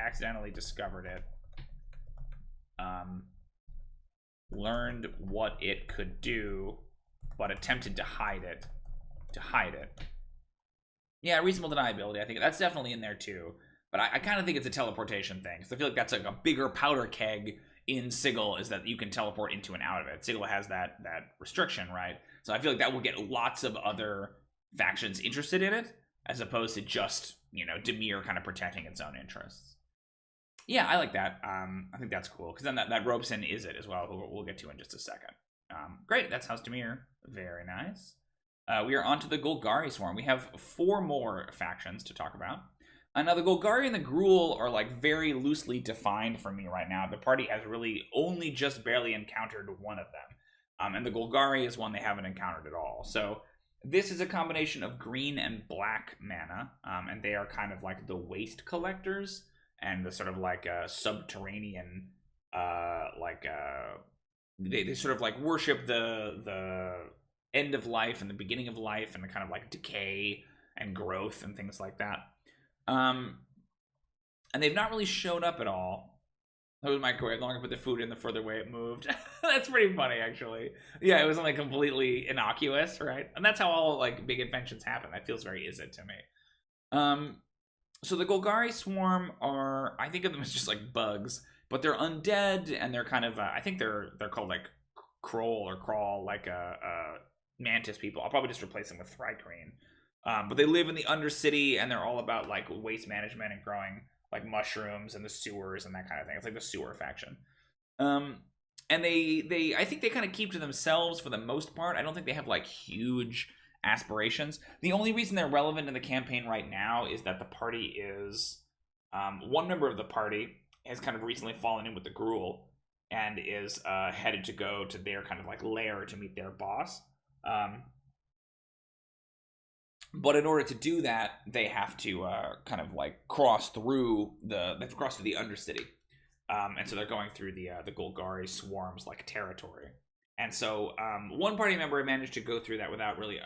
Learned what it could do, but attempted to hide it. Yeah, reasonable deniability. I think that's definitely in there too. But I kind of think it's a teleportation thing. Because I feel like that's like a bigger powder keg in Sigil, is that you can teleport into and out of it. Sigil has that restriction, right? So I feel like that will get lots of other factions interested in it, as opposed to just, you know, Demir kind of protecting its own interests. Yeah, I like that. I think that's cool, because then that ropes in Is It as well, who we'll get to in just a second. Great, that's House Demir. Very nice. We are on to the Golgari Swarm. We have 4 more factions to talk about. Now, the Golgari and the Gruel are, like, very loosely defined for me right now. The party has really only just barely encountered one of them. And the Golgari is one they haven't encountered at all. So this is a combination of green and black mana, and they are kind of like the waste collectors and the sort of like subterranean, they sort of like worship the end of life and the beginning of life and the kind of like decay and growth and things like that. And they've not really showed up at all. That was microwave. The longer I put the food in, the further away it moved. That's pretty funny, actually. Yeah, it was like completely innocuous, right? And that's how all like big inventions happen. That feels very Is It to me. So the Golgari Swarm are, I think of them as just like bugs, but they're undead, and they're kind of, I think they're called like crawl, like mantis people. I'll probably just replace them with Thrycreen. But they live in the Undercity, and they're all about like waste management and growing like mushrooms and the sewers and that kind of thing. It's like the sewer faction. And they I think they kind of keep to themselves for the most part. I don't think they have like huge aspirations. The only reason they're relevant in the campaign right now is that the party is one member of the party has kind of recently fallen in with the Gruel and is headed to go to their kind of like lair to meet their boss. But in order to do that, they have to kind of like cross through the Undercity, and so they're going through the Golgari Swarm's like territory. And so one party member managed to go through that without really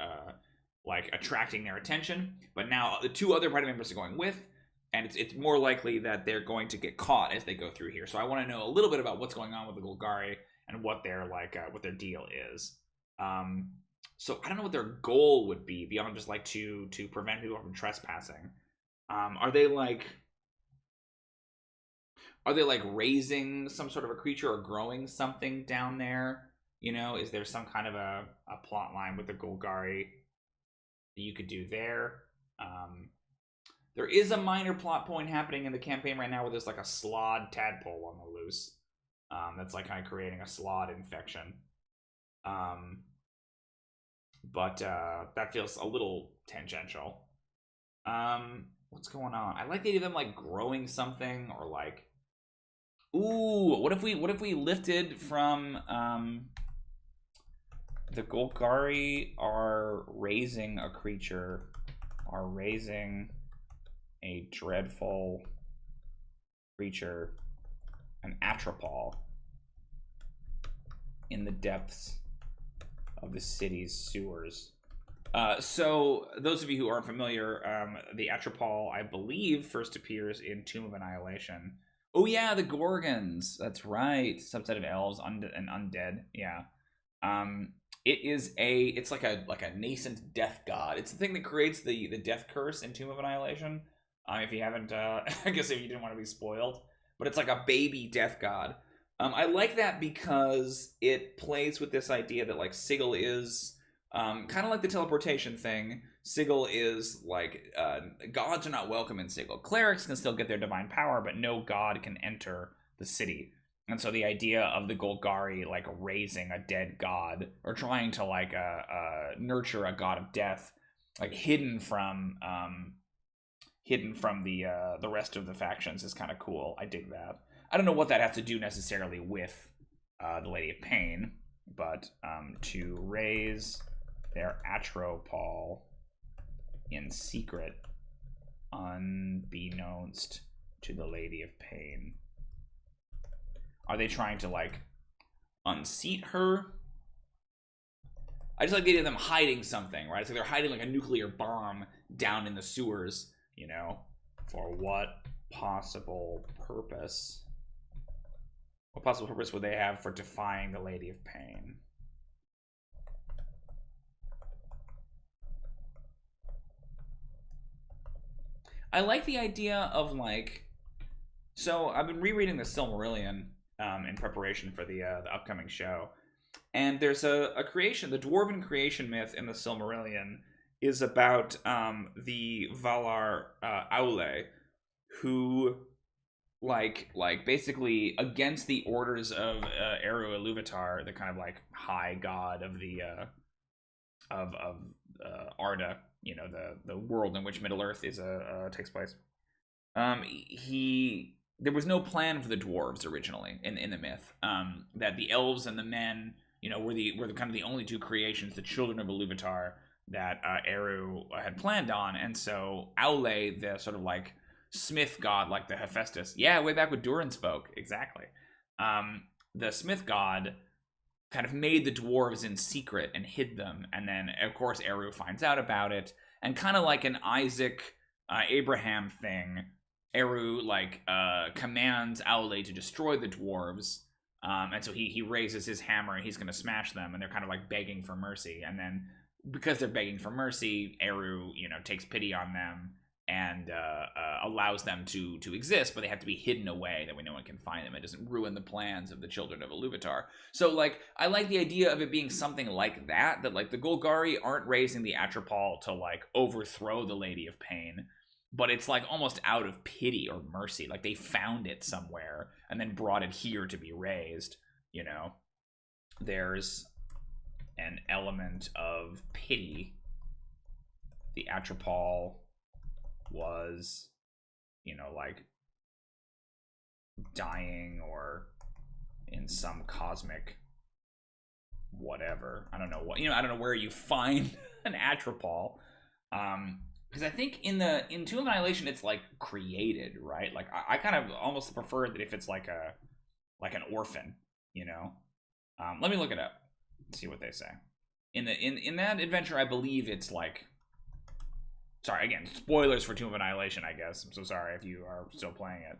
like attracting their attention. But now the 2 other party members are going with, and it's more likely that they're going to get caught as they go through here. So I want to know a little bit about what's going on with the Golgari and what their like what their deal is. So I don't know what their goal would be beyond just like to prevent people from trespassing. Are they like raising some sort of a creature or growing something down there? You know, is there some kind of a plot line with the Golgari that you could do there? There is a minor plot point happening in the campaign right now where there's like a slod tadpole on the loose. That's like kind of creating a slod infection. But that feels a little tangential. What's going on? I like the idea of them like growing something, or like, ooh, what if we lifted from the Golgari are raising a creature, are raising a dreadful creature, an Atropol, in the depths of the city's sewers. So those of you who aren't familiar, the Atropol, I believe, first appears in Tomb of Annihilation. Oh yeah, the Gorgons. That's right. Subset of elves and undead. Yeah. It's like a nascent death god. It's the thing that creates the death curse in Tomb of Annihilation. If you haven't, I guess if you didn't want to be spoiled, but it's like a baby death god. I like that because it plays with this idea that like Sigil is kind of like the teleportation thing. Sigil is like gods are not welcome in Sigil. Clerics can still get their divine power, but no god can enter the city. And so the idea of the Golgari like raising a dead god or trying to like nurture a god of death, like hidden from the rest of the factions, is kind of cool. I dig that. I don't know what that has to do necessarily with the Lady of Pain, but to raise their Atropol in secret, unbeknownst to the Lady of Pain. Are they trying to, like, unseat her? I just like the idea of them hiding something, right? So they're hiding, like, a nuclear bomb down in the sewers, you know? For what possible purpose? What possible purpose would they have for defying the Lady of Pain? I like the idea of, like... So, I've been rereading the Silmarillion in preparation for the upcoming show. And there's a creation, the Dwarven creation myth in the Silmarillion is about the Valar Aule, who, like basically against the orders of Eru Iluvatar, the kind of like high god of the of Arda, you know, the world in which Middle Earth is takes place. There was no plan for the dwarves originally in the myth. That the elves and the men, you know, were the kind of the only two creations, the children of Iluvatar, that Eru had planned on. And so Aule, the sort of like smith god, like the Hephaestus, yeah, way back with Durin's folk, exactly. The smith god kind of made the dwarves in secret and hid them, and then of course Eru finds out about it, and kind of like an Isaac Abraham thing, Eru like commands Aule to destroy the dwarves, and so he raises his hammer and he's going to smash them, and they're kind of like begging for mercy, and then because they're begging for mercy, Eru, you know, takes pity on them and allows them to exist, but they have to be hidden away that way no one can find them. It doesn't ruin the plans of the children of Iluvatar. So, like, I like the idea of it being something like that, that, like, the Golgari aren't raising the Atropol to, like, overthrow the Lady of Pain, but it's, like, almost out of pity or mercy. Like, they found it somewhere and then brought it here to be raised, you know? There's an element of pity. The Atropol was, you know, like dying or in some cosmic whatever. I don't know what, you know, I don't know where you find an Atropol. Because I think in Tomb of Annihilation it's like created, right? Like I kind of almost prefer that if it's like an orphan, you know. Let me look it up, see what they say. In that adventure, I believe it's like, sorry, again, spoilers for Tomb of Annihilation, I guess. I'm so sorry if you are still playing it.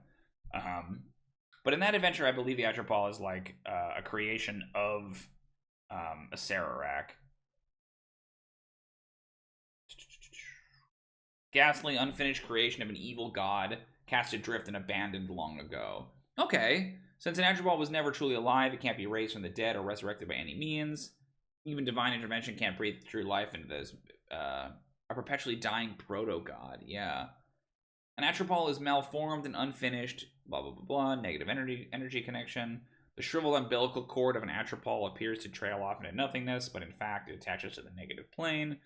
But in that adventure, I believe the Atropol is like a creation of a Sararak. Ghastly, unfinished creation of an evil god, cast adrift and abandoned long ago. Okay, since an Atropol was never truly alive, it can't be raised from the dead or resurrected by any means. Even divine intervention can't breathe true life into this. A perpetually dying proto-god, yeah. An Atropol is malformed and unfinished, blah, blah, blah, blah, negative energy connection. The shriveled umbilical cord of an Atropol appears to trail off into nothingness, but in fact it attaches to the negative plane.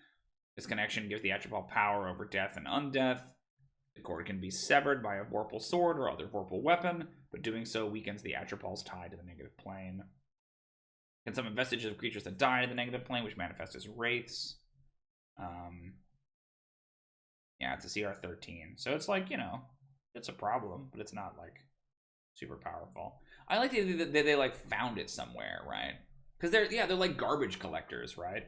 This connection gives the Atropol power over death and undeath. The cord can be severed by a Vorpal sword or other Vorpal weapon, but doing so weakens the Atropol's tie to the negative plane. Can summon vestiges of creatures that die in the negative plane, which manifest as wraiths. Yeah, it's a CR 13. So it's like, you know, it's a problem, but it's not like super powerful. I like the idea that they like found it somewhere, right? Because they're like garbage collectors, right?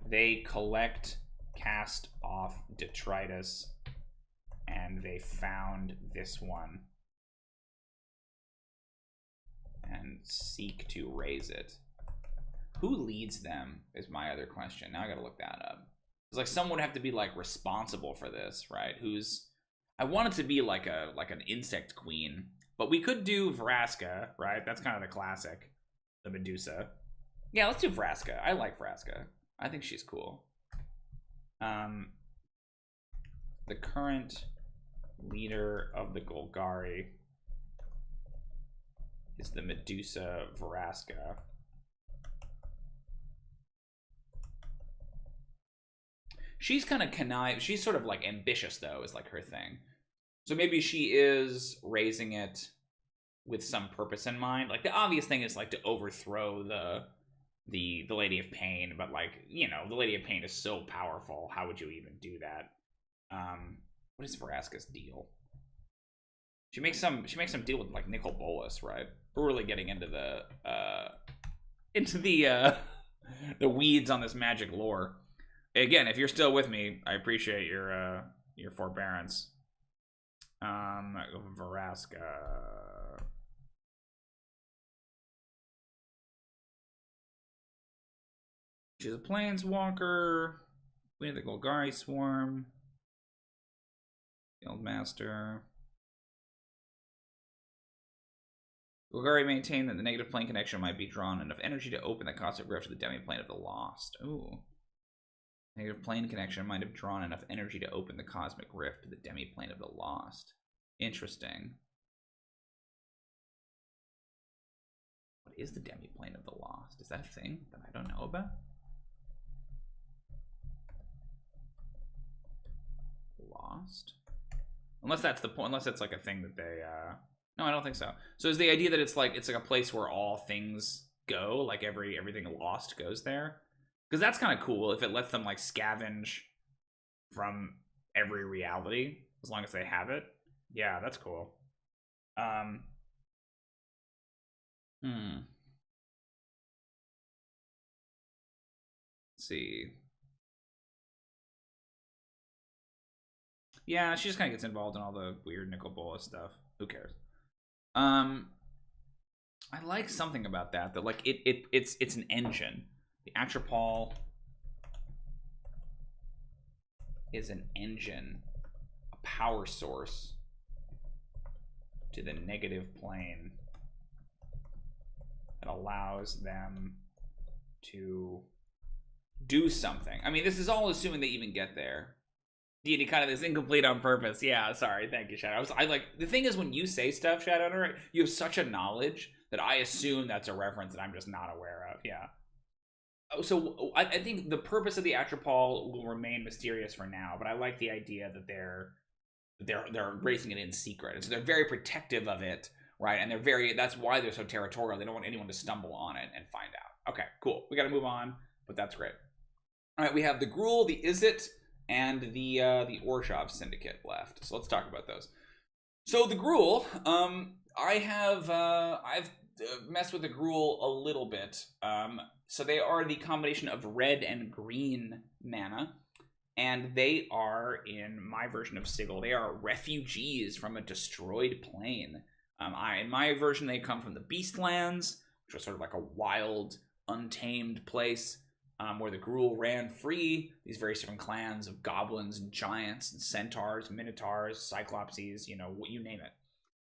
They collect cast off detritus, and they found this one and seek to raise it. Who leads them is my other question. Now I gotta look that up. It's like someone would have to be like responsible for this, right? I want it to be like an insect queen, but we could do Vraska, right? That's kind of the classic, the Medusa. Yeah, let's do Vraska. I like Vraska. I think she's cool. The current leader of the Golgari is the Medusa Vraska. She's kind of connive. She's sort of like ambitious, though, is like her thing. So maybe she is raising it with some purpose in mind. Like the obvious thing is like to overthrow the Lady of Pain, but like, you know, the Lady of Pain is so powerful. How would you even do that? What is Vraska's deal? She makes some deal with like Nicol Bolas, right? We're really getting into the the weeds on this magic lore. Again, if you're still with me, I appreciate your forbearance. Vraska. She's a planeswalker. Queen of the Golgari Swarm. Guildmaster. Golgari maintained that the negative plane connection might be drawn enough energy to open the cosmic rift to the demi-plane of the lost. Ooh. Negative plane connection might have drawn enough energy to open the cosmic rift to the demi-plane of the lost. Interesting. What is the demi-plane of the lost? Is that a thing that I don't know about? Lost? Unless that's the point. Unless it's like a thing that they. No, I don't think so. So is the idea that it's like a place where all things go, like everything lost goes there? Because that's kind of cool if it lets them like scavenge from every reality as long as they have it. Yeah, that's cool. Let's see. Yeah, she just kind of gets involved in all the weird Nicol Bolas stuff. Who cares? I like something about that like it's an engine. The Atropal is an engine, a power source to the negative plane that allows them to do something. I mean, this is all assuming they even get there. Deity kind of is incomplete on purpose. Yeah, sorry. Thank you, Shadow. I like the thing is when you say stuff, Shadow, you have such a knowledge that I assume that's a reference that I'm just not aware of. Yeah. So I think the purpose of the Atropal will remain mysterious for now, but I like the idea that they're racing it in secret, and so they're very protective of it, right? And that's why they're so territorial. They don't want anyone to stumble on it and find out. Okay, cool. We got to move on, but that's great. All right, we have the Gruel, the Izzet, and the Orshov Syndicate left. So let's talk about those. So the Gruel, I've messed with the Gruel a little bit. So they are the combination of red and green mana, and they are, in my version of Sigil, they are refugees from a destroyed plane. In my version, they come from the Beastlands, which was sort of like a wild, untamed place where the Gruel ran free. These various different clans of goblins and giants and centaurs, minotaurs, cyclopses, you know, you name it,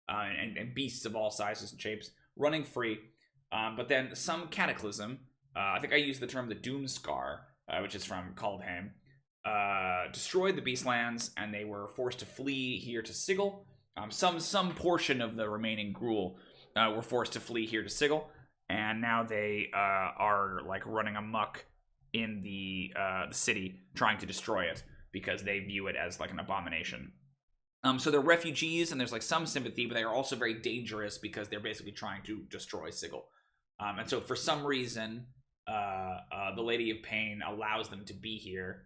and beasts of all sizes and shapes running free. But then some cataclysm. I think I used the term the Doomscar, which is from Kaldheim, destroyed the Beastlands, and they were forced to flee here to Sigil. Some portion of the remaining Gruel were forced to flee here to Sigil, and now they are like running amok in the city, trying to destroy it because they view it as like an abomination. So they're refugees, and there's like some sympathy, but they are also very dangerous because they're basically trying to destroy Sigil. And so for some reason, the Lady of Pain allows them to be here,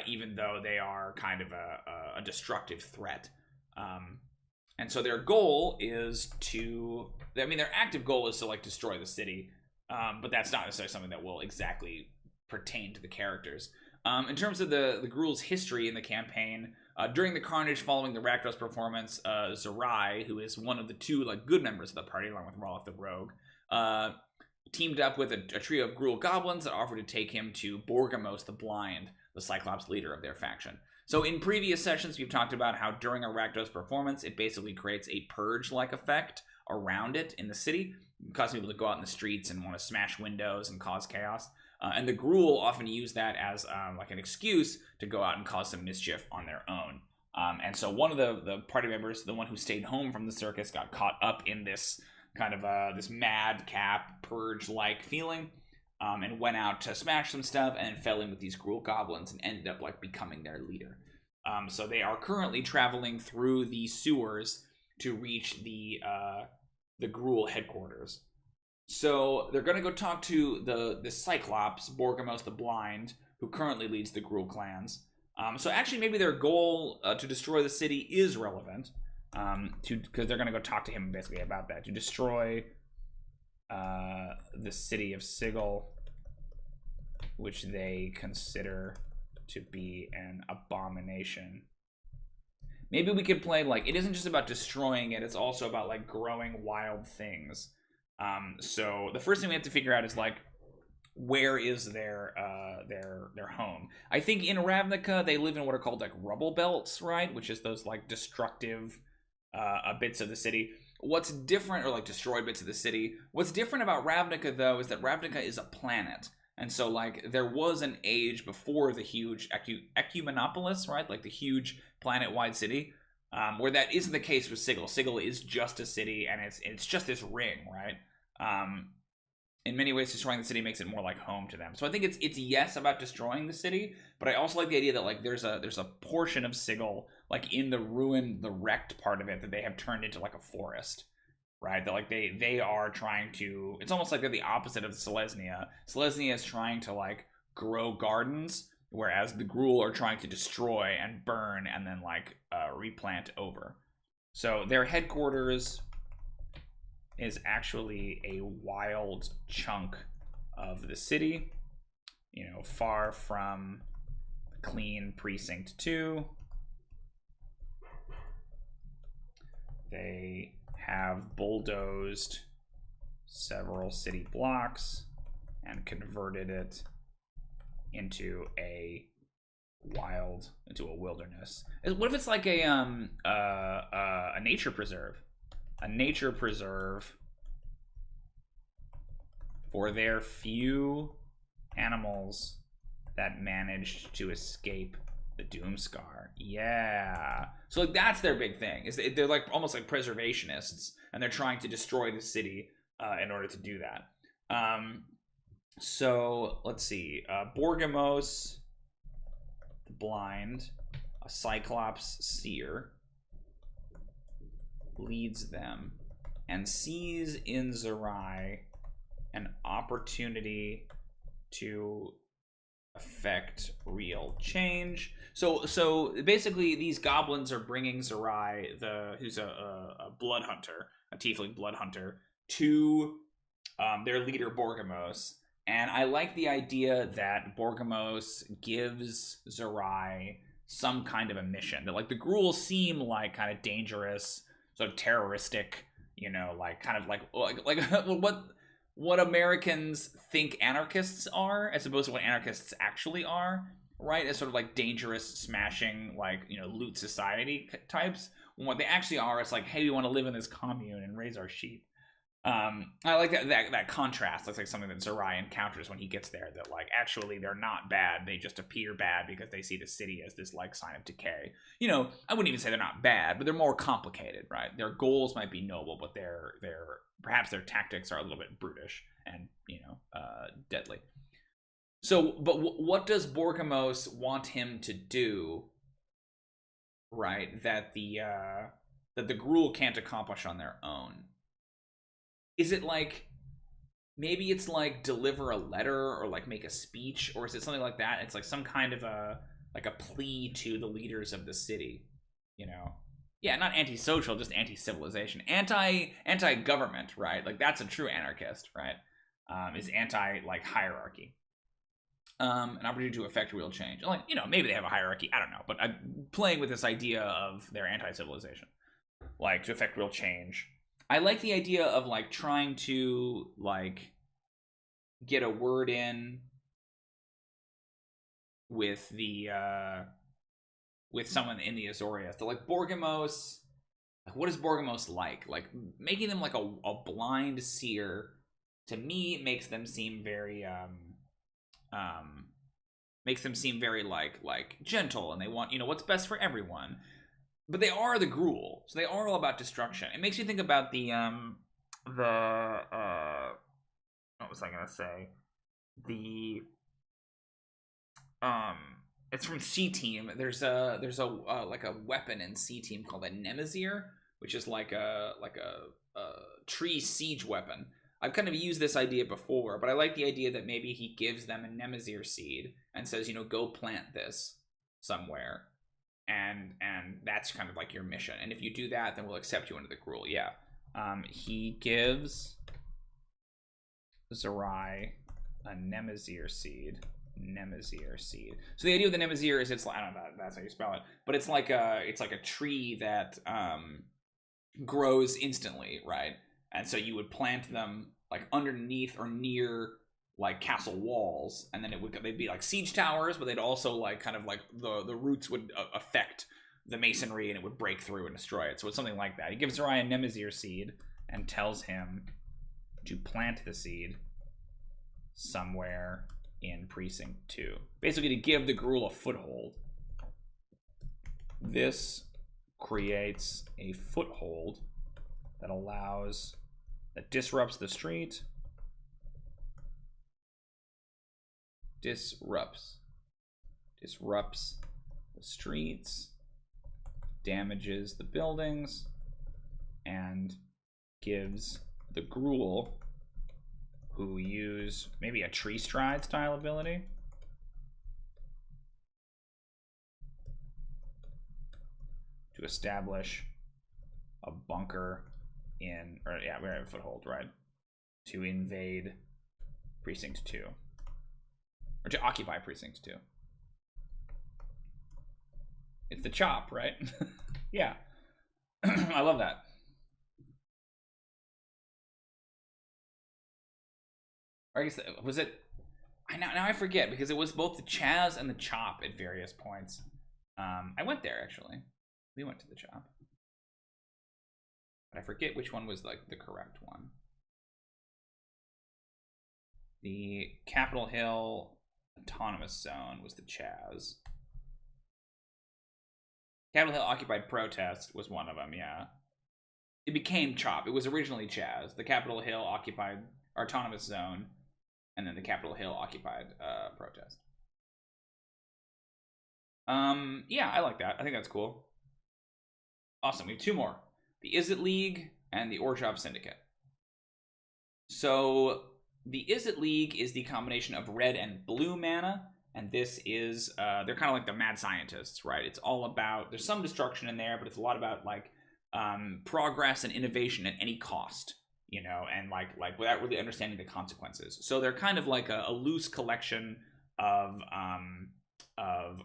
even though they are kind of a destructive threat. And so their goal is their active goal is to like destroy the city, but that's not necessarily something that will exactly pertain to the characters. In terms of the Gruel's history in the campaign, during the carnage following the Rakdos performance, Zerai, who is one of the two like good members of the party, along with Rolf the Rogue, teamed up with a trio of Gruel goblins that offered to take him to Borgamos the Blind, the Cyclops leader of their faction. So in previous sessions, we've talked about how during a Rakdos performance, it basically creates a purge-like effect around it in the city, causing people to go out in the streets and want to smash windows and cause chaos. And the Gruel often use that as like an excuse to go out and cause some mischief on their own. And so one of the party members, the one who stayed home from the circus, got caught up in this kind of this madcap purge-like feeling, and went out to smash some stuff, and then fell in with these Gruel goblins and ended up like becoming their leader. So they are currently traveling through the sewers to reach the Gruel headquarters. So they're going to go talk to the Cyclops, Borgamos the Blind, who currently leads the Gruel Clans. So actually maybe their goal to destroy the city is relevant, because they're going to go talk to him basically about that, to destroy the city of Sigil, which they consider to be an abomination. Maybe we could play like, it isn't just about destroying it, it's also about like growing wild things. So the first thing we have to figure out is like, where is their home? I think in Ravnica they live in what are called like rubble belts, right? Which is those like destructive bits of the city. What's different, or like destroyed bits of the city. What's different about Ravnica though is that Ravnica is a planet. And so like there was an age before the huge Ecumenopolis, right? Like the huge planet-wide city, where that isn't the case with Sigil. Sigil is just a city, and it's just this ring, right? In many ways, destroying the city makes it more like home to them. So I think it's yes about destroying the city, but I also like the idea that like there's a portion of Sigil like in the ruined, the wrecked part of it that they have turned into like a forest, right? That like they are trying to. It's almost like they're the opposite of Selesnya. Selesnya is trying to like grow gardens, whereas the Gruel are trying to destroy and burn and then like replant over. So their headquarters is actually a wild chunk of the city, you know, far from clean Precinct 2. They have bulldozed several city blocks and converted it into a wilderness. What if it's like a nature preserve? A nature preserve for their few animals that managed to escape the Doomscar. Yeah. So like that's their big thing. Is they're like almost like preservationists, and they're trying to destroy the city in order to do that. So let's see. Borgamos the Blind, a Cyclops seer, leads them and sees in Zerai an opportunity to affect real change. So basically these goblins are bringing Zerai, who's a blood hunter, a tiefling blood hunter, to their leader Borgamos. And I like the idea that Borgamos gives Zerai some kind of a mission. That like the Gruel seem like kind of dangerous, sort of terroristic, you know, like kind of like what Americans think anarchists are, as opposed to what anarchists actually are, right? As sort of like dangerous, smashing, like, you know, loot society types. When what they actually are is like, hey, we want to live in this commune and raise our sheep. I like that contrast. That's like something that Zerai encounters when he gets there, that like actually they're not bad, they just appear bad because they see the city as this like sign of decay. You know, I wouldn't even say they're not bad, but they're more complicated, right? Their goals might be noble, but their perhaps their tactics are a little bit brutish and, you know, deadly. So, but what does Borgamos want him to do, right, that the Gruel can't accomplish on their own? Is it like, maybe it's like deliver a letter or like make a speech, or is it something like that? It's like some kind of a plea to the leaders of the city, you know? Yeah, not anti-social, just anti-civilization, anti-government, right? Like that's a true anarchist, right? Is anti like hierarchy. an opportunity to affect real change. Like, you know, maybe they have a hierarchy, I don't know, but I'm playing with this idea of their anti-civilization, like to affect real change. I like the idea of like trying to like get a word in with the with someone in the Azores. So like Borgamos, what is Borgamos like? Like making them like a blind seer to me makes them seem very like gentle, and they want, you know, what's best for everyone. But they are the Gruel, so they are all about destruction. It makes you think about the what was I gonna say? It's from C Team. There's a like a weapon in C Team called a Nemazir, which is like a tree siege weapon. I've kind of used this idea before, but I like the idea that maybe he gives them a Nemazir seed and says, you know, go plant this somewhere, and that's kind of like your mission. And if you do that, then we'll accept you into the Gruel. Yeah. He gives Zerai a Nemazir seed. So the idea of the Nemazir is it's, I don't know if that's how you spell it, but it's like a tree that grows instantly, right? And so you would plant them like underneath or near like castle walls, and then they'd be like siege towers, but they'd also like kind of like the roots would affect the masonry, and it would break through and destroy it. So it's something like that. He gives Zerai a Nemazir seed and tells him to plant the seed somewhere in Precinct 2. Basically to give the Gruel a foothold. This creates a foothold that disrupts the street. Disrupts the streets, damages the buildings, and gives the Gruel, who use maybe a tree stride style ability, to establish a bunker in, or yeah, we have a foothold, right? To invade Precinct 2. Or to occupy Precinct 2. It's the chop, right? Yeah. I love that. Or I guess, was it, now I forget, because it was both the Chaz and the Chop at various points. I went there, actually. We went to the Chop. But I forget which one was like the correct one. The Capitol Hill Autonomous Zone was the Chaz. Capitol Hill Occupied Protest was one of them, yeah. It became Chop. It was originally Chaz. The Capitol Hill Occupied Autonomous Zone, and then the Capitol Hill Occupied Protest. Yeah, I like that. I think that's cool. Awesome. We have two more. The Izzet League and the Orshov Syndicate. So the Izzet League is the combination of red and blue mana, and this is they're kind of like the mad scientists, right? It's all about, there's some destruction in there, but it's a lot about like progress and innovation at any cost, you know, and like without really understanding the consequences. So they're kind of like a loose collection of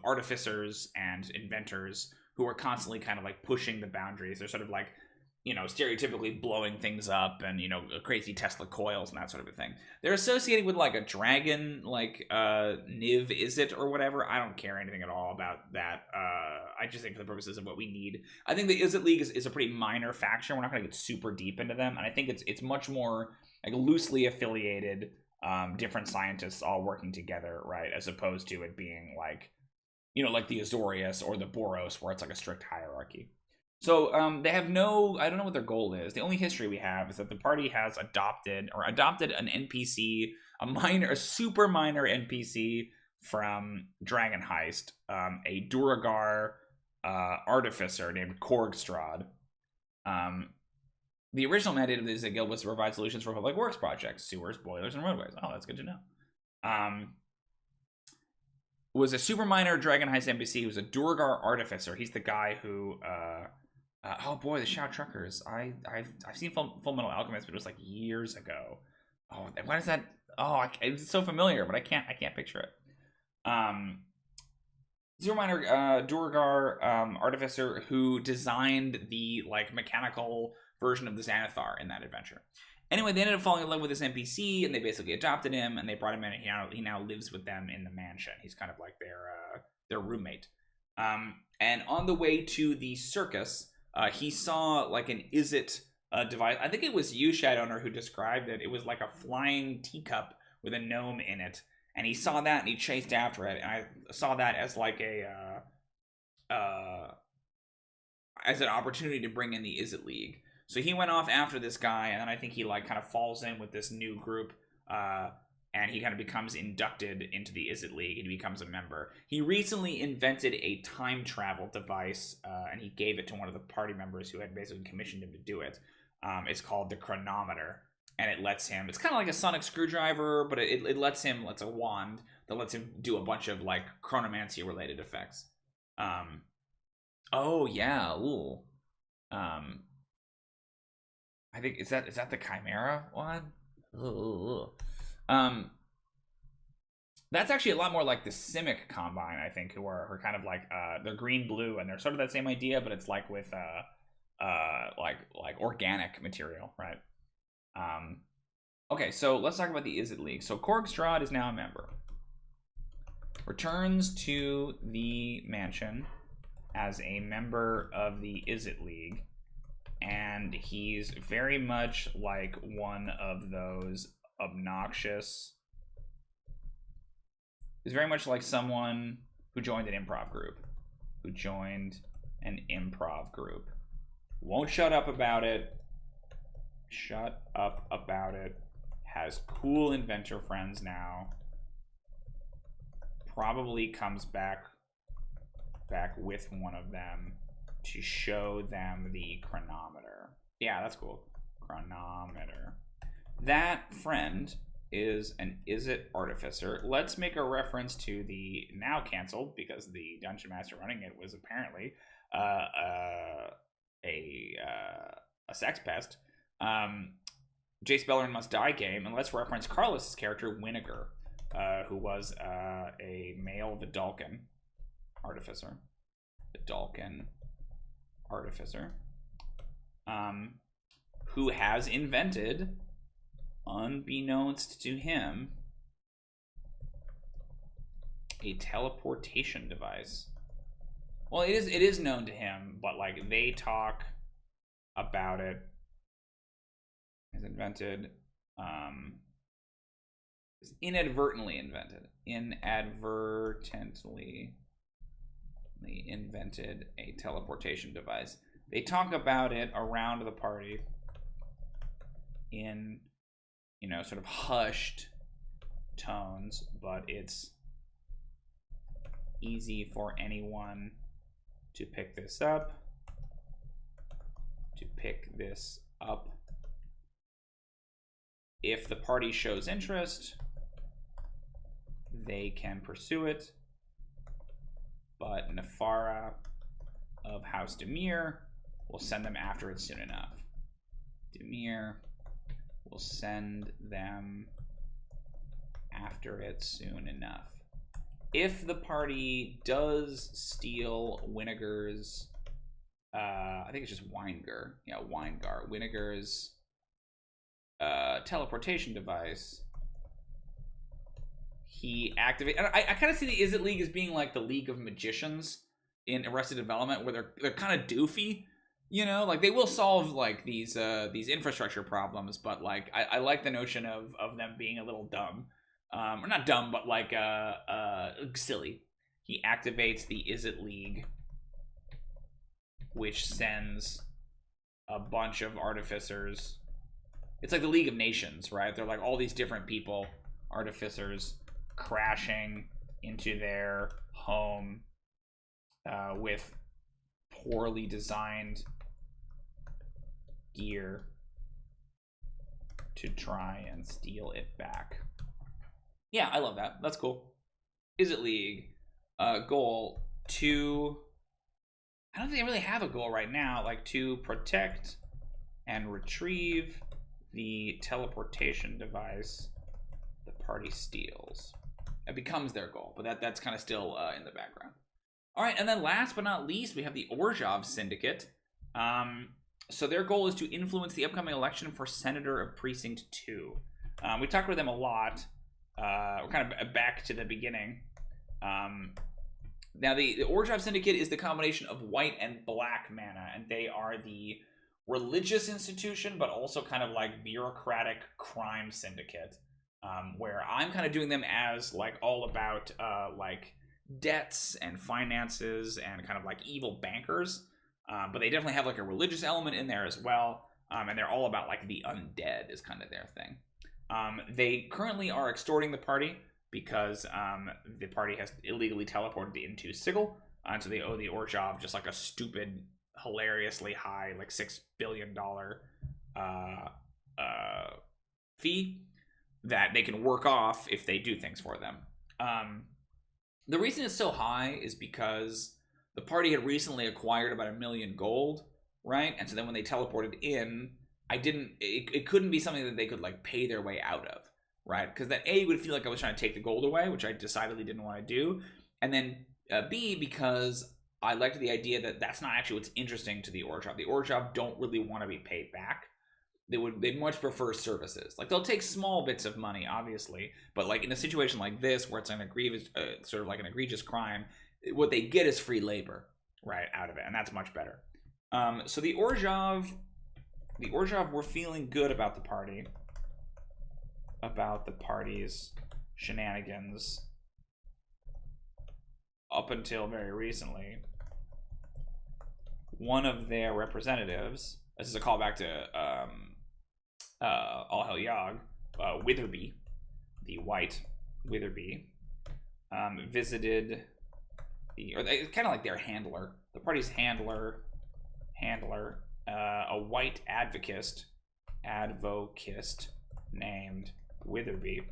artificers and inventors who are constantly kind of like pushing the boundaries. They're sort of like, you know, stereotypically blowing things up and, you know, crazy Tesla coils and that sort of a thing. They're associated with like a dragon, like Niv Izzet or whatever. I don't care anything at all about that. I just think for the purposes of what we need, I think the Izzet League is a pretty minor faction. We're not going to get super deep into them, and I think it's much more like loosely affiliated, different scientists all working together, right? As opposed to it being like, you know, like the Azores or the Boros, where it's like a strict hierarchy. So they have no, I don't know what their goal is. The only history we have is that the party has adopted an NPC, a super minor NPC from Dragon Heist, a Duragar artificer named Korgstrad. The original mandate of the guild was to provide solutions for public works projects, sewers, boilers, and roadways. Oh, that's good to know. Was a super minor Dragon Heist NPC who was a Duragar artificer. He's the guy who oh boy, the Shao Truckers. I've seen Full Metal Alchemist, but it was like years ago. Oh, what is that? Oh, it's so familiar, but I can't picture it. Zero Minor Durgar artificer who designed the like mechanical version of the Xanathar in that adventure. Anyway, they ended up falling in love with this NPC, and they basically adopted him, and they brought him in, and he now lives with them in the mansion. He's kind of like their roommate. And on the way to the circus, he saw like an Izzet device. I think it was you, Shadowner, who described it. It was like a flying teacup with a gnome in it. And he saw that, and he chased after it. And I saw that as like as an opportunity to bring in the Izzet League. So he went off after this guy, and then I think he like kind of falls in with this new group, and he kind of becomes inducted into the Izzet League, and he becomes a member. He recently invented a time travel device, and he gave it to one of the party members who had basically commissioned him to do it. It's called the Chronometer, and it lets him, it's kind of like a sonic screwdriver, but it lets him, it's a wand that lets him do a bunch of like chronomancy related effects. Oh yeah, ooh. I think is that the Chimera one? Ooh. That's actually a lot more like the Simic Combine, I think, who are kind of like they're green blue, and they're sort of that same idea, but it's like with like organic material, right? Okay, so let's talk about the Izzet League. So Korgstrad is now a member. Returns to the mansion as a member of the Izzet League. And he's very much like one of those obnoxious... He's very much like someone who joined an improv group. Won't shut up about it. Has cool inventor friends now. Probably comes back with one of them to show them the chronometer. Yeah, that's cool. Chronometer. That friend is an Izzet artificer. Let's make a reference to the now canceled, because the dungeon master running it was apparently a sex pest. Jace Bellerin Must Die game, and let's reference Carlos's character Winnegar, who was a male Vidalcan artificer. Who has invented, unbeknownst to him, a teleportation device. Well, it is known to him, but like they talk about it. Is invented, is inadvertently invented a teleportation device. They talk about it around the party in, you know, sort of hushed tones, but it's easy for anyone to pick this up. If the party shows interest, they can pursue it. But Nefara of House Demir will send them after it soon enough. Demir will send them after it soon enough. If the party does steal Winnegar's, I think it's just Winegar. Yeah, Winegar. Winnegar's teleportation device, he activates. I kind of see the Izzet League as being like the League of Magicians in Arrested Development, where they're kind of doofy, you know, like they will solve like these infrastructure problems, but like I like the notion of them being a little dumb, or not dumb, but like silly. He activates the Izzet League, which sends a bunch of artificers. It's like the League of Nations, right? They're like all these different people, artificers, crashing into their home with poorly designed gear to try and steal it back. Yeah, I love that. That's cool. Izzet League goal to... I don't think they really have a goal right now, like to protect and retrieve the teleportation device the party steals. It becomes their goal, but that's kind of still in the background. All right, and then last but not least, we have the Orjob Syndicate. So their goal is to influence the upcoming election for Senator of Precinct 2. We talked with them a lot. We're kind of back to the beginning. Now, the Orjob Syndicate is the combination of white and black mana, and they are the religious institution, but also kind of like bureaucratic crime syndicate, where I'm kind of doing them as like all about like debts and finances and kind of like evil bankers, but they definitely have like a religious element in there as well, and they're all about like the undead is kind of their thing. They currently are extorting the party because the party has illegally teleported into Sigil, and so they owe the Orjob just like a stupid, hilariously high, like $6 billion fee that they can work off if they do things for them. The reason it's so high is because the party had recently acquired about 1 million gold, right? And so then when they teleported in, it couldn't be something that they could like pay their way out of, right? Because that A, would feel like I was trying to take the gold away, which I decidedly didn't want to do. And then B, because I liked the idea that that's not actually what's interesting to the Orjob. The Orjob don't really want to be paid back. They'd much prefer services. Like, they'll take small bits of money, obviously, but like in a situation like this, where it's an sort of like an egregious crime, what they get is free labor, right, out of it, and that's much better. So the Orjob, we're feeling good about the party, about the party's shenanigans up until very recently. One of their representatives, this is a callback to All Hell Yogg, Witherby, the white Witherby, visited it's kind of like their handler, the party's handler, a white advocist named Witherby,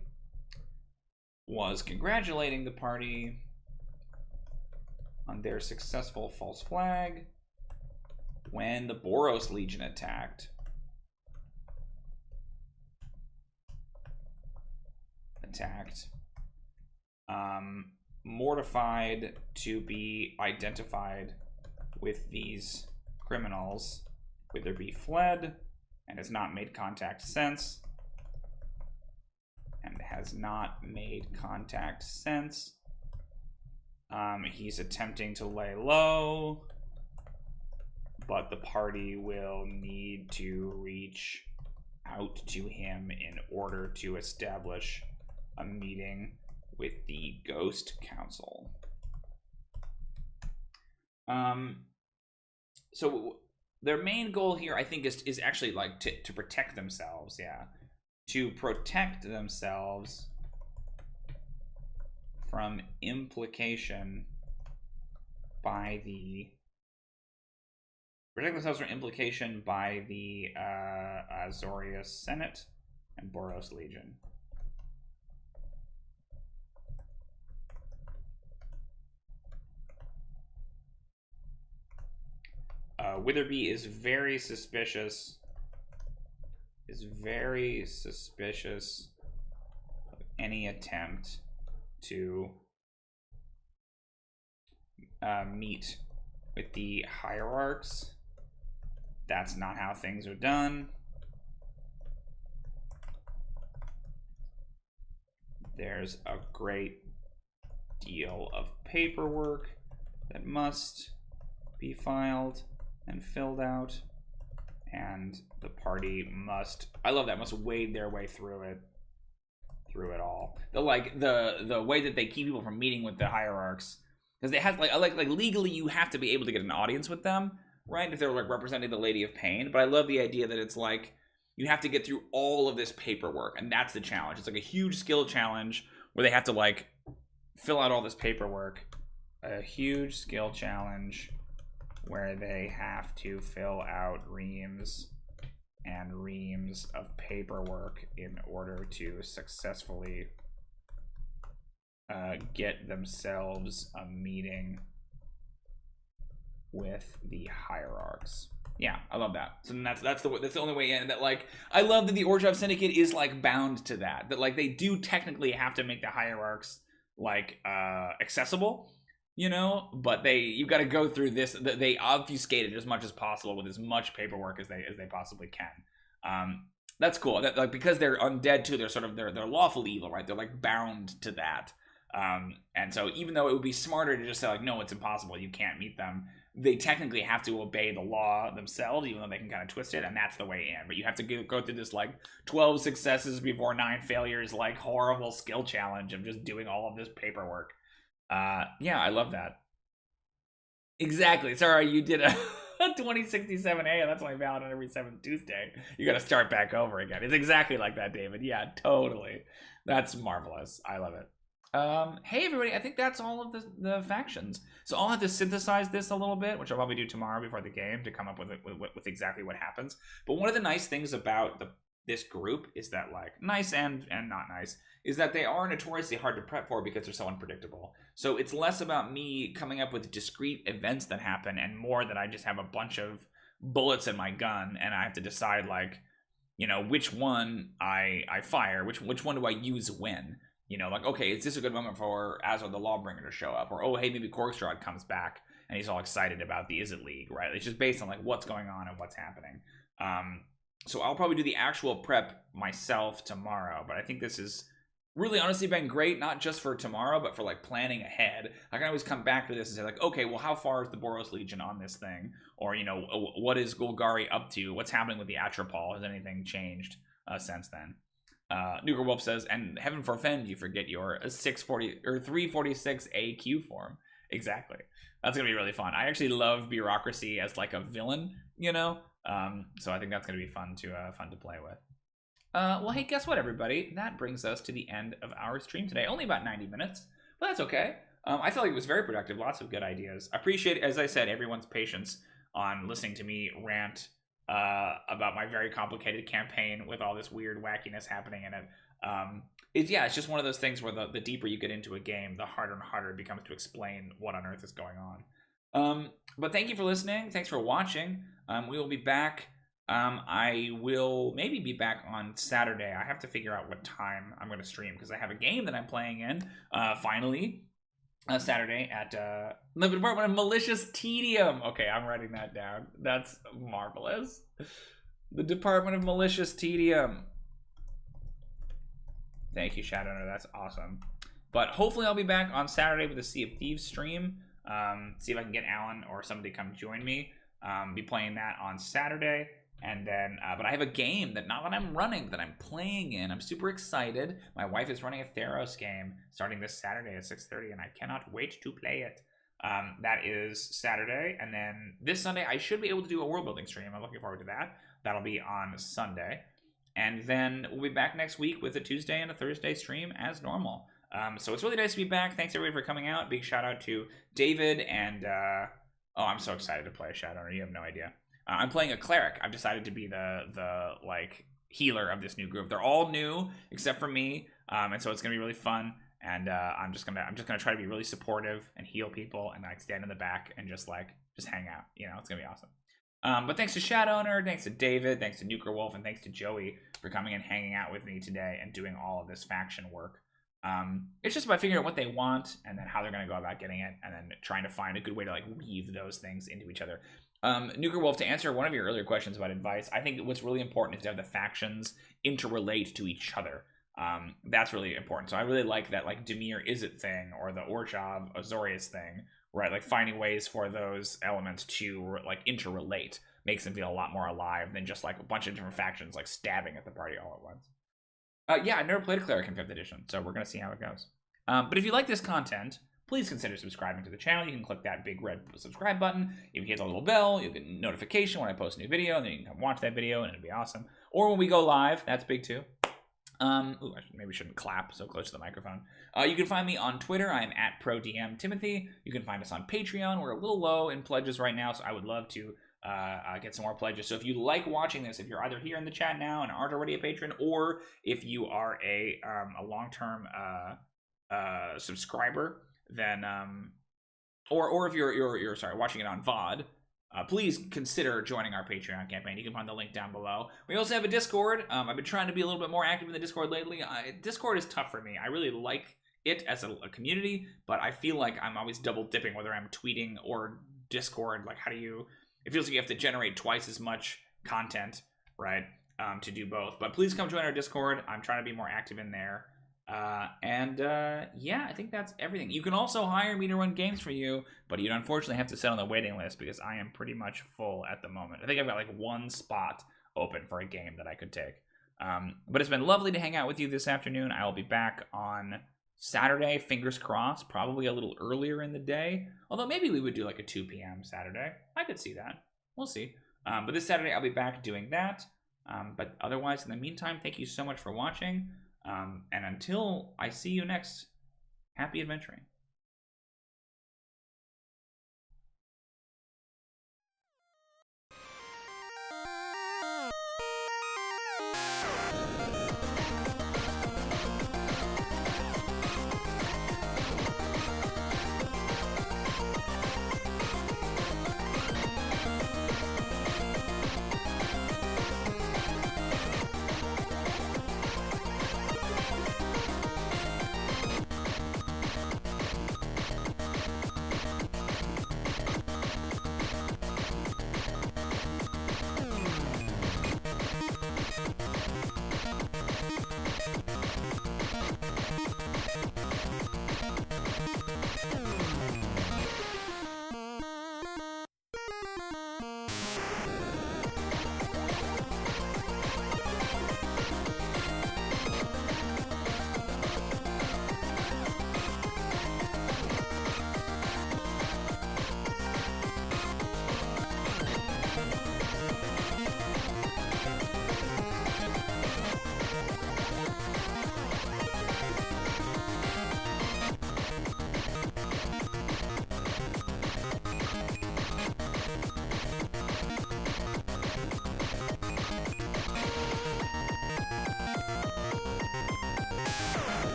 was congratulating the party on their successful false flag when the Boros Legion attacked. Mortified to be identified with these criminals, Witherby fled and has not made contact since. He's attempting to lay low, but the party will need to reach out to him in order to establish a meeting with the Ghost Council. So their main goal here, I think, is actually like to protect themselves, to protect themselves from implication by the Azores Senate and Boros Legion. Witherby is very suspicious. Of any attempt to meet with the hierarchs. That's not how things are done. There's a great deal of paperwork that must be filed and filled out, and the party must wade their way through it all. The way that they keep people from meeting with the hierarchs, because they have like legally you have to be able to get an audience with them, right, if they're like representing the Lady of Pain. But I love the idea that it's like you have to get through all of this paperwork, and that's the challenge. It's like a huge skill challenge where they have to like fill out all this paperwork. A huge skill challenge where they have to fill out reams and reams of paperwork in order to successfully get themselves a meeting with the hierarchs. Yeah, I love that. So that's the only way in. That like I love that the Orjob Syndicate is like bound to that. That like they do technically have to make the hierarchs like accessible, you know, but you got to go through this. They obfuscate it as much as possible with as much paperwork as they possibly can. That's cool. That, like, because they're undead too, they're sort of they're lawful evil, right? They're like bound to that. And so even though it would be smarter to just say like, no, it's impossible, you can't meet them, they technically have to obey the law themselves, even though they can kind of twist it, and that's the way in. But you have to go through this like 12 successes before 9 failures, like horrible skill challenge of just doing all of this paperwork. Yeah, I love that. Exactly. Sorry, you did a 2067A, that's only valid on every 7th Tuesday. You gotta start back over again. It's exactly like that, David. Yeah, totally. That's marvelous. I love it. Hey everybody, I think that's all of the factions. So I'll have to synthesize this a little bit, which I'll probably do tomorrow before the game to come up with exactly what happens. But one of the nice things about this group is that, like, nice and not nice, is that they are notoriously hard to prep for because they're so unpredictable. So it's less about me coming up with discrete events that happen and more that I just have a bunch of bullets in my gun and I have to decide, like, you know, which one I fire, which one do I use when. You know, like, okay, is this a good moment for Ezra the Law Bringer to show up? Or, oh, hey, maybe Corkstrad comes back and he's all excited about the Izzet League, right? It's just based on, like, what's going on and what's happening. So I'll probably do the actual prep myself tomorrow, but I think this has really honestly been great, not just for tomorrow, but for, like, planning ahead. I can always come back to this and say, like, okay, well, how far is the Boros Legion on this thing? Or, you know, what is Golgari up to? What's happening with the Atropol? Has anything changed since then? Nuker Wolf says, and heaven forfend you forget your 640 or 346 AQ form. Exactly. That's gonna be really fun. I actually love bureaucracy as like a villain, you know. So I think that's gonna be fun to play with. Well, hey, guess what, everybody? That brings us to the end of our stream today. Only about 90 minutes, but that's okay. I felt like it was very productive. Lots of good ideas. I appreciate, as I said, everyone's patience on listening to me rant about my very complicated campaign with all this weird wackiness happening in it. It's just one of those things where the deeper you get into a game, the harder and harder it becomes to explain what on earth is going on. But thank you for listening. Thanks for watching. We will be back. I will maybe be back on Saturday. I have to figure out what time I'm going to stream because I have a game that I'm playing in finally. Saturday at the Department of Malicious Tedium. Okay, I'm writing that down. That's marvelous. The Department of Malicious Tedium. Thank you, Shadowrunner. That's awesome. But hopefully I'll be back on Saturday with a Sea of Thieves stream. See if I can get Alan or somebody to come join me. Be playing that on Saturday. And then, but I have a game that not that I'm running, that I'm playing in. I'm super excited. My wife is running a Theros game starting this Saturday at 6:30, and I cannot wait to play it. That is Saturday, and then this Sunday I should be able to do a world building stream. I'm looking forward to that. That'll be on Sunday, and then we'll be back next week with a Tuesday and a Thursday stream as normal. So it's really nice to be back. Thanks everybody for coming out. Big shout out to David and oh, I'm so excited to play a Shadowrunner. You have no idea. I'm playing a cleric. I've decided to be the like healer of this new group. They're all new except for me, and so it's gonna be really fun. And I'm just gonna try to be really supportive and heal people, and like stand in the back and just hang out. You know, it's gonna be awesome. But thanks to Shadowrunner, thanks to David, thanks to Nuker Wolf, and thanks to Joey for coming and hanging out with me today and doing all of this faction work. It's just about figuring out what they want and then how they're gonna go about getting it, and then trying to find a good way to like weave those things into each other. Nuker Wolf, to answer one of your earlier questions about advice, I think what's really important is to have the factions interrelate to each other. That's really important. So I really like that, like, Demir Izzet thing or the Orshov Azores thing, right? Like, finding ways for those elements to, like, interrelate makes them feel a lot more alive than just, like, a bunch of different factions, like, stabbing at the party all at once. Yeah, I never played a Cleric in 5th edition, so we're going to see how it goes. But if you like this content, please consider subscribing to the channel. You can click that big red subscribe button. If you hit the little bell, you'll get a notification when I post a new video, and then you can come watch that video, and it'll be awesome. Or when we go live, that's big too. Ooh, maybe shouldn't clap so close to the microphone. You can find me on Twitter. I'm at ProDM Timothy. You can find us on Patreon. We're a little low in pledges right now, so I would love to get some more pledges. So if you like watching this, if you're either here in the chat now and aren't already a patron, or if you are a long-term subscriber, then or if you're sorry, watching it on VOD, please consider joining our Patreon campaign. You can find the link down below. We also have a Discord. I've been trying to be a little bit more active in the Discord lately. Discord is tough for me. I really like it as a community, but I feel like I'm always double dipping, whether I'm tweeting or Discord. Like, how do you, it feels like you have to generate twice as much content, right, to do both. But please come join our Discord. I'm trying to be more active in there. Yeah, I think that's everything. You can also hire me to run games for you, but you'd unfortunately have to sit on the waiting list because I am pretty much full at the moment. I think I've got like one spot open for a game that I could take. But it's been lovely to hang out with you this afternoon. I will be back on Saturday, fingers crossed, probably a little earlier in the day. Although maybe we would do like a 2 p.m. Saturday. I could see that. We'll see. But this Saturday I'll be back doing that. But otherwise, in the meantime, thank you so much for watching. And until I see you next, happy adventuring.